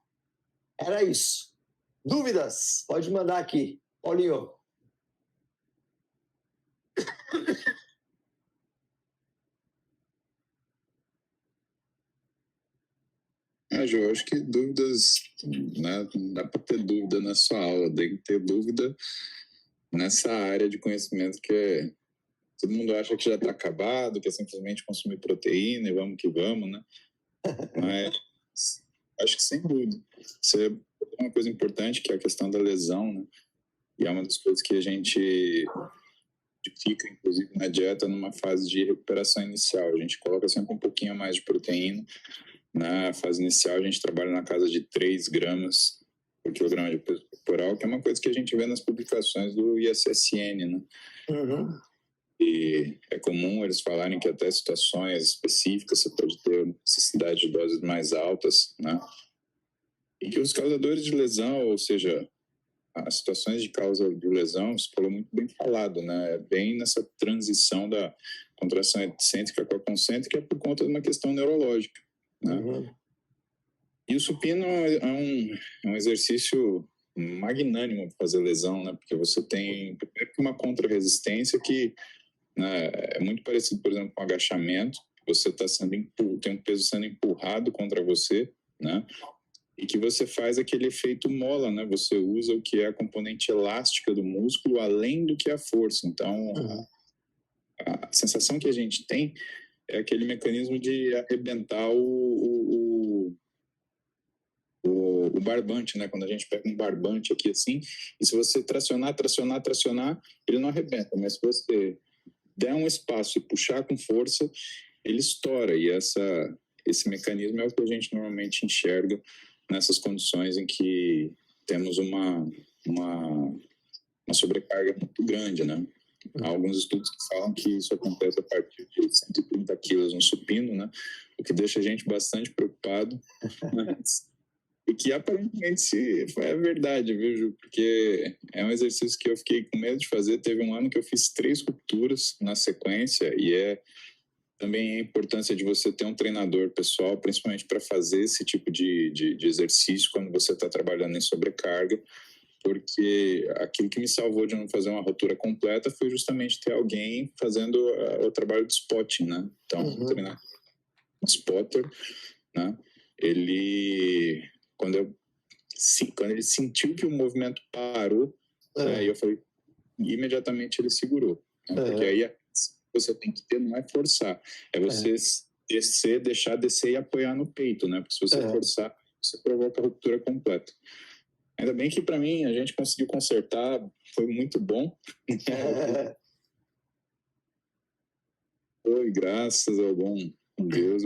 Era isso. Dúvidas? Pode mandar aqui. Paulinho. Ju, eu acho que dúvidas, né, não dá para ter dúvida na sua aula, tem que ter dúvida nessa área de conhecimento que todo mundo acha que já está acabado, que é simplesmente consumir proteína e vamos que vamos, né? Mas acho que sem dúvida. Você tem uma coisa importante que é a questão da lesão, né? E é uma das coisas que a gente fica, inclusive, na dieta numa fase de recuperação inicial. A gente coloca sempre um pouquinho a mais de proteína. Na fase inicial, a gente trabalha na casa de 3 gramas por quilograma de peso corporal, que é uma coisa que a gente vê nas publicações do ISSN, né? Uhum. E é comum eles falarem que até situações específicas você pode ter necessidade de doses mais altas, né? E que os causadores de lesão, ou seja, as situações de causa de lesão, você falou muito bem falado, né? É bem nessa transição da contração excêntrica com a concêntrica, é por conta de uma questão neurológica, né? Uhum. E o supino é um exercício magnânimo para fazer lesão, né? Porque você tem uma contra-resistência que, né, é muito parecido, por exemplo, com agachamento. Você tem um peso sendo empurrado contra você, né? E que você faz aquele efeito mola, né? Você usa o que é a componente elástica do músculo além do que a força. Então, a sensação que a gente tem é aquele mecanismo de arrebentar o barbante, né? Quando a gente pega um barbante aqui assim, e se você tracionar, ele não arrebenta, mas se você der um espaço e puxar com força, ele estoura. E esse mecanismo é o que a gente normalmente enxerga nessas condições em que temos uma sobrecarga muito grande, né? Há alguns estudos que falam que isso acontece a partir de 130 quilos no supino, né? O que deixa a gente bastante preocupado, mas... E que aparentemente é verdade, viu, Ju? Porque é um exercício que eu fiquei com medo de fazer. Teve um ano que eu fiz 3 rupturas na sequência, e também a importância de você ter um treinador pessoal, principalmente para fazer esse tipo de exercício quando você está trabalhando em sobrecarga, porque aquilo que me salvou de não fazer uma ruptura completa foi justamente ter alguém fazendo o trabalho de spotting, né? Então, um treinador, um spotter, né? Quando ele sentiu que o movimento parou, né, eu falei, imediatamente ele segurou, né? Porque aí você tem que ter, não é forçar, é você deixar descer e apoiar no peito, né? Porque se você forçar, você provoca a ruptura completa. Ainda bem que para mim a gente conseguiu consertar, foi muito bom. Foi, graças ao bom Deus,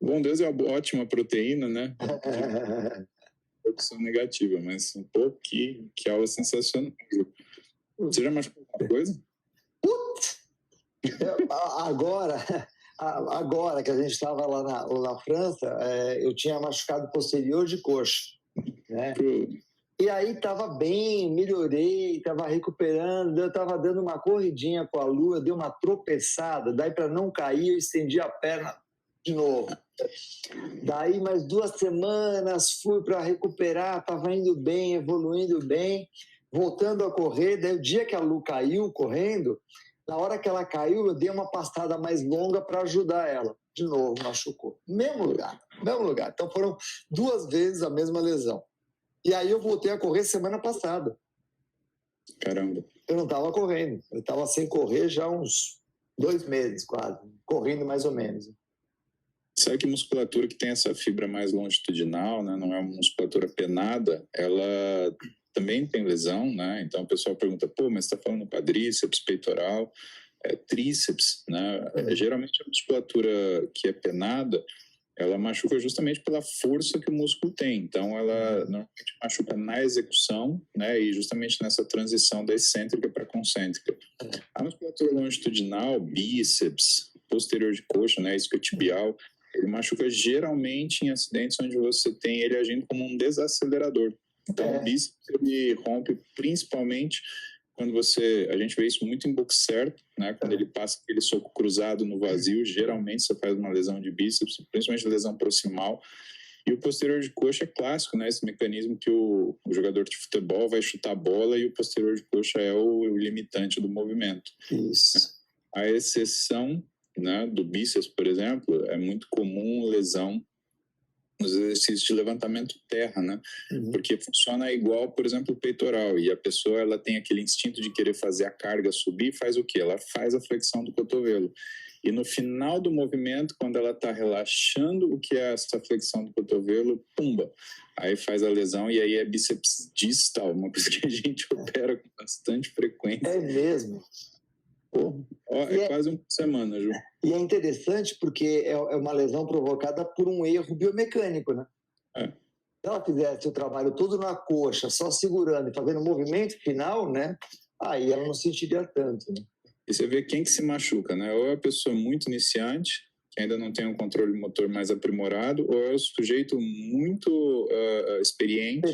bom Deus é uma ótima proteína, né? repercussão negativa, mas pô, que aula sensacional. Você já machucou alguma coisa? Putz! Agora que a gente estava lá na França, eu tinha machucado posterior de coxa, né? E aí estava bem, melhorei, estava recuperando, eu estava dando uma corridinha com a Lu, eu dei uma tropeçada, daí para não cair eu estendi a perna de novo. Daí mais 2 semanas fui para recuperar, estava indo bem, evoluindo bem, voltando a correr, daí o dia que a Lu caiu correndo, na hora que ela caiu, eu dei uma pastada mais longa para ajudar ela. De novo, machucou. Mesmo lugar. Então foram 2 vezes a mesma lesão. E aí eu voltei a correr semana passada. Caramba. Eu não estava correndo. Eu estava sem correr já uns 2 meses quase. Correndo mais ou menos. Sabe que musculatura que tem essa fibra mais longitudinal, né? Não é uma musculatura penada, ela também tem lesão, né? Então o pessoal pergunta, pô, mas você está falando quadríceps, peitoral, tríceps, né? Geralmente a musculatura que é penada, ela machuca justamente pela força que o músculo tem. Então ela normalmente machuca na execução, né? E justamente nessa transição da excêntrica para concêntrica. A musculatura longitudinal, bíceps, posterior de coxa, né? Isquiotibial, ele machuca geralmente em acidentes onde você tem ele agindo como um desacelerador. Então, o bíceps ele rompe principalmente quando a gente vê isso muito em boxe certo, né? Quando ele passa aquele soco cruzado no vazio, geralmente você faz uma lesão de bíceps, principalmente lesão proximal. E o posterior de coxa é clássico, né? Esse mecanismo que o jogador de futebol vai chutar a bola e o posterior de coxa é o limitante do movimento. Isso. A exceção, né, do bíceps, por exemplo, é muito comum lesão nos exercícios de levantamento terra, né? Porque funciona igual, por exemplo, o peitoral, e a pessoa ela tem aquele instinto de querer fazer a carga subir, faz o quê? Ela faz a flexão do cotovelo. E no final do movimento, quando ela está relaxando o que é essa flexão do cotovelo, pumba, aí faz a lesão e aí é bíceps distal, uma coisa que a gente opera com bastante frequência. É mesmo? Pô, é quase uma semana, Ju. E é interessante porque é uma lesão provocada por um erro biomecânico, né? Se ela fizesse o trabalho todo na coxa, só segurando e fazendo o movimento final, né? Aí ela não sentiria tanto, né? E você vê quem que se machuca, né? Ou é a pessoa muito iniciante, que ainda não tem um controle motor mais aprimorado, ou é o sujeito muito experiente,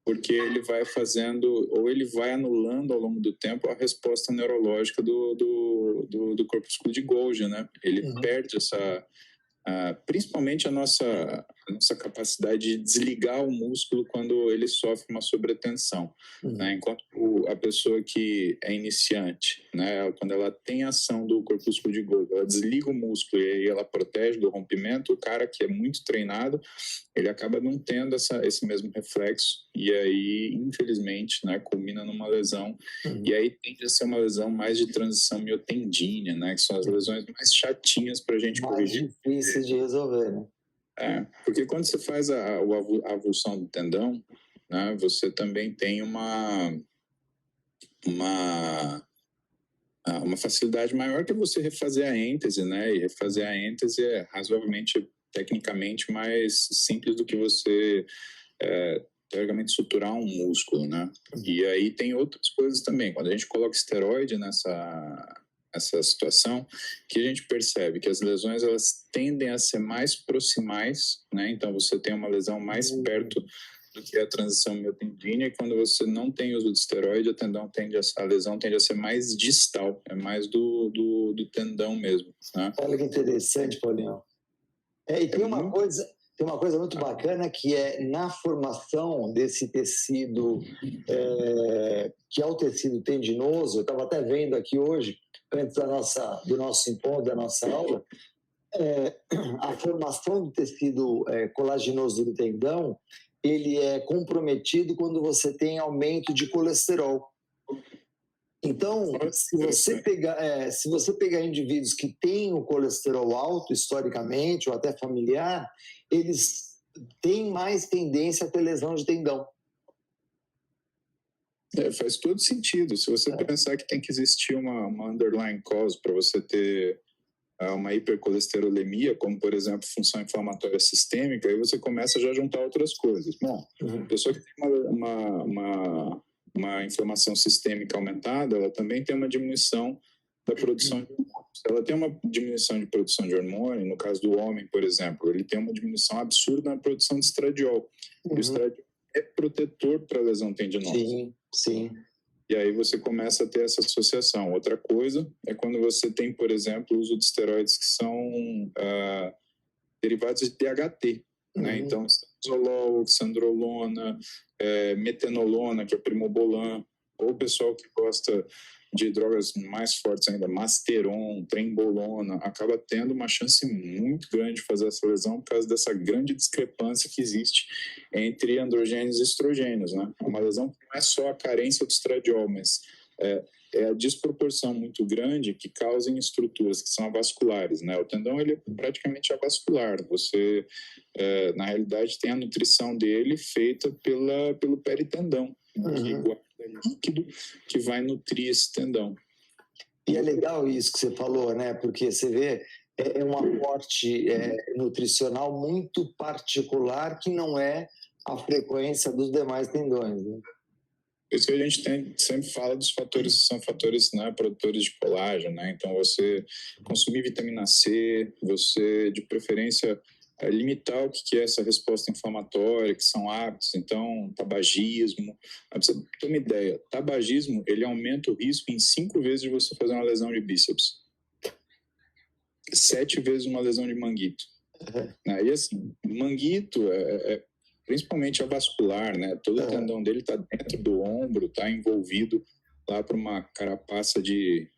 porque ele vai fazendo, ou ele vai anulando ao longo do tempo a resposta neurológica do corpúsculo de Golgi, né? Ele perde principalmente a nossa capacidade de desligar o músculo quando ele sofre uma sobretensão, né? Enquanto a pessoa que é iniciante, né, quando ela tem ação do corpúsculo de Golgi, ela desliga o músculo e aí ela protege do rompimento. O cara que é muito treinado, ele acaba não tendo esse mesmo reflexo e aí, infelizmente, né, culmina numa lesão. E aí tende a ser uma lesão mais de transição miotendínea, né, que são as lesões mais chatinhas para a gente corrigir. Mais difíceis de resolver, né? Porque quando você faz a avulsão do tendão, né, você também tem uma facilidade maior que você refazer a êntese, né? E refazer a êntese é razoavelmente, tecnicamente, mais simples do que você, teoricamente, suturar um músculo, né? E aí tem outras coisas também. Quando a gente coloca esteroide nessa situação, que a gente percebe que as lesões elas tendem a ser mais proximais, né? Então você tem uma lesão mais perto do que a transição miotendínea, e quando você não tem uso de esteroide, a lesão tende a ser mais distal, é mais do tendão mesmo, né? Olha que interessante, Paulinho. E tem uma coisa muito bacana que é na formação desse tecido, que é o tecido tendinoso. Eu estava até vendo aqui hoje, antes do nosso simpósio, da nossa aula, a formação do tecido colaginoso do tendão, ele é comprometido quando você tem aumento de colesterol. Então, se você pegar indivíduos que têm o colesterol alto historicamente ou até familiar, eles têm mais tendência a ter lesão de tendão. Faz todo sentido. Se você pensar que tem que existir uma underlying cause para você ter uma hipercolesterolemia, como, por exemplo, função inflamatória sistêmica, aí você começa já a juntar outras coisas. Bom, a pessoa que tem uma inflamação sistêmica aumentada, ela também tem uma diminuição da produção de hormônios. Ela tem uma diminuição de produção de hormônio, no caso do homem, por exemplo, ele tem uma diminuição absurda na produção de estradiol. O estradiol é protetor para a lesão tendinosa. Sim, sim. E aí você começa a ter essa associação. Outra coisa é quando você tem, por exemplo, o uso de esteroides que são derivados de DHT. Né? Então, zolol, oxandrolona, metenolona, que é o primobolan, ou o pessoal que gosta de drogas mais fortes ainda, masteron, trembolona, acaba tendo uma chance muito grande de fazer essa lesão por causa dessa grande discrepância que existe entre androgênios e estrogênios, né? É uma lesão que não é só a carência do estradiol, mas é a desproporção muito grande que causa em estruturas que são avasculares, né? O tendão, ele é praticamente avascular. Você, na realidade, tem a nutrição dele feita pelo peritendão, que guarda líquido que vai nutrir esse tendão. E é legal isso que você falou, né? Porque você vê, é um aporte nutricional muito particular que não é a frequência dos demais tendões, né? Por isso que a gente sempre fala dos fatores que são fatores, né, produtores de colágeno, né? Então, você consumir vitamina C, você, de preferência, limitar o que é essa resposta inflamatória, que são hábitos. Então, tabagismo. Pra você ter uma ideia, tabagismo, ele aumenta o risco em 5 vezes de você fazer uma lesão de bíceps. 7 vezes uma lesão de manguito. E assim, manguito principalmente a vascular, né? Todo o tendão dele está dentro do ombro, está envolvido lá para uma carapaça de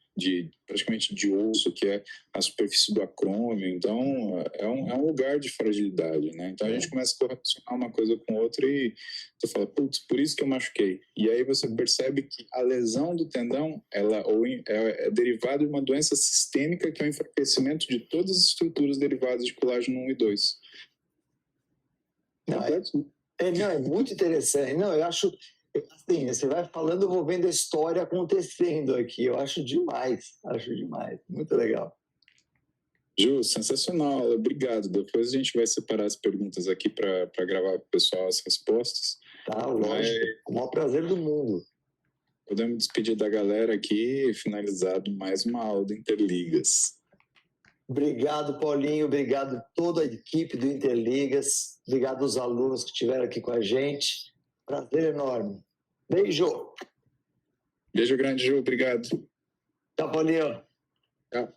praticamente de osso, que é a superfície do acrômio. Então, é um lugar de fragilidade, né? Então, a gente começa a correlacionar uma coisa com outra e você fala, putz, por isso que eu machuquei. E aí você percebe que a lesão do tendão, ela é derivada de uma doença sistêmica, que é o enfraquecimento de todas as estruturas derivadas de colágeno 1 e 2. Não, é muito interessante. Não, eu acho, assim, você vai falando, eu vou vendo a história acontecendo aqui. Eu acho demais, muito legal. Ju, sensacional, obrigado. Depois a gente vai separar as perguntas aqui para gravar para o pessoal as respostas. Tá, lógico, o maior prazer do mundo. Podemos despedir da galera aqui e finalizado mais uma aula do Interligas. Obrigado, Paulinho. Obrigado a toda a equipe do Interligas. Obrigado aos alunos que estiveram aqui com a gente. Prazer enorme. Beijo. Beijo grande, Ju. Obrigado. Tchau, Paulinho. Tchau.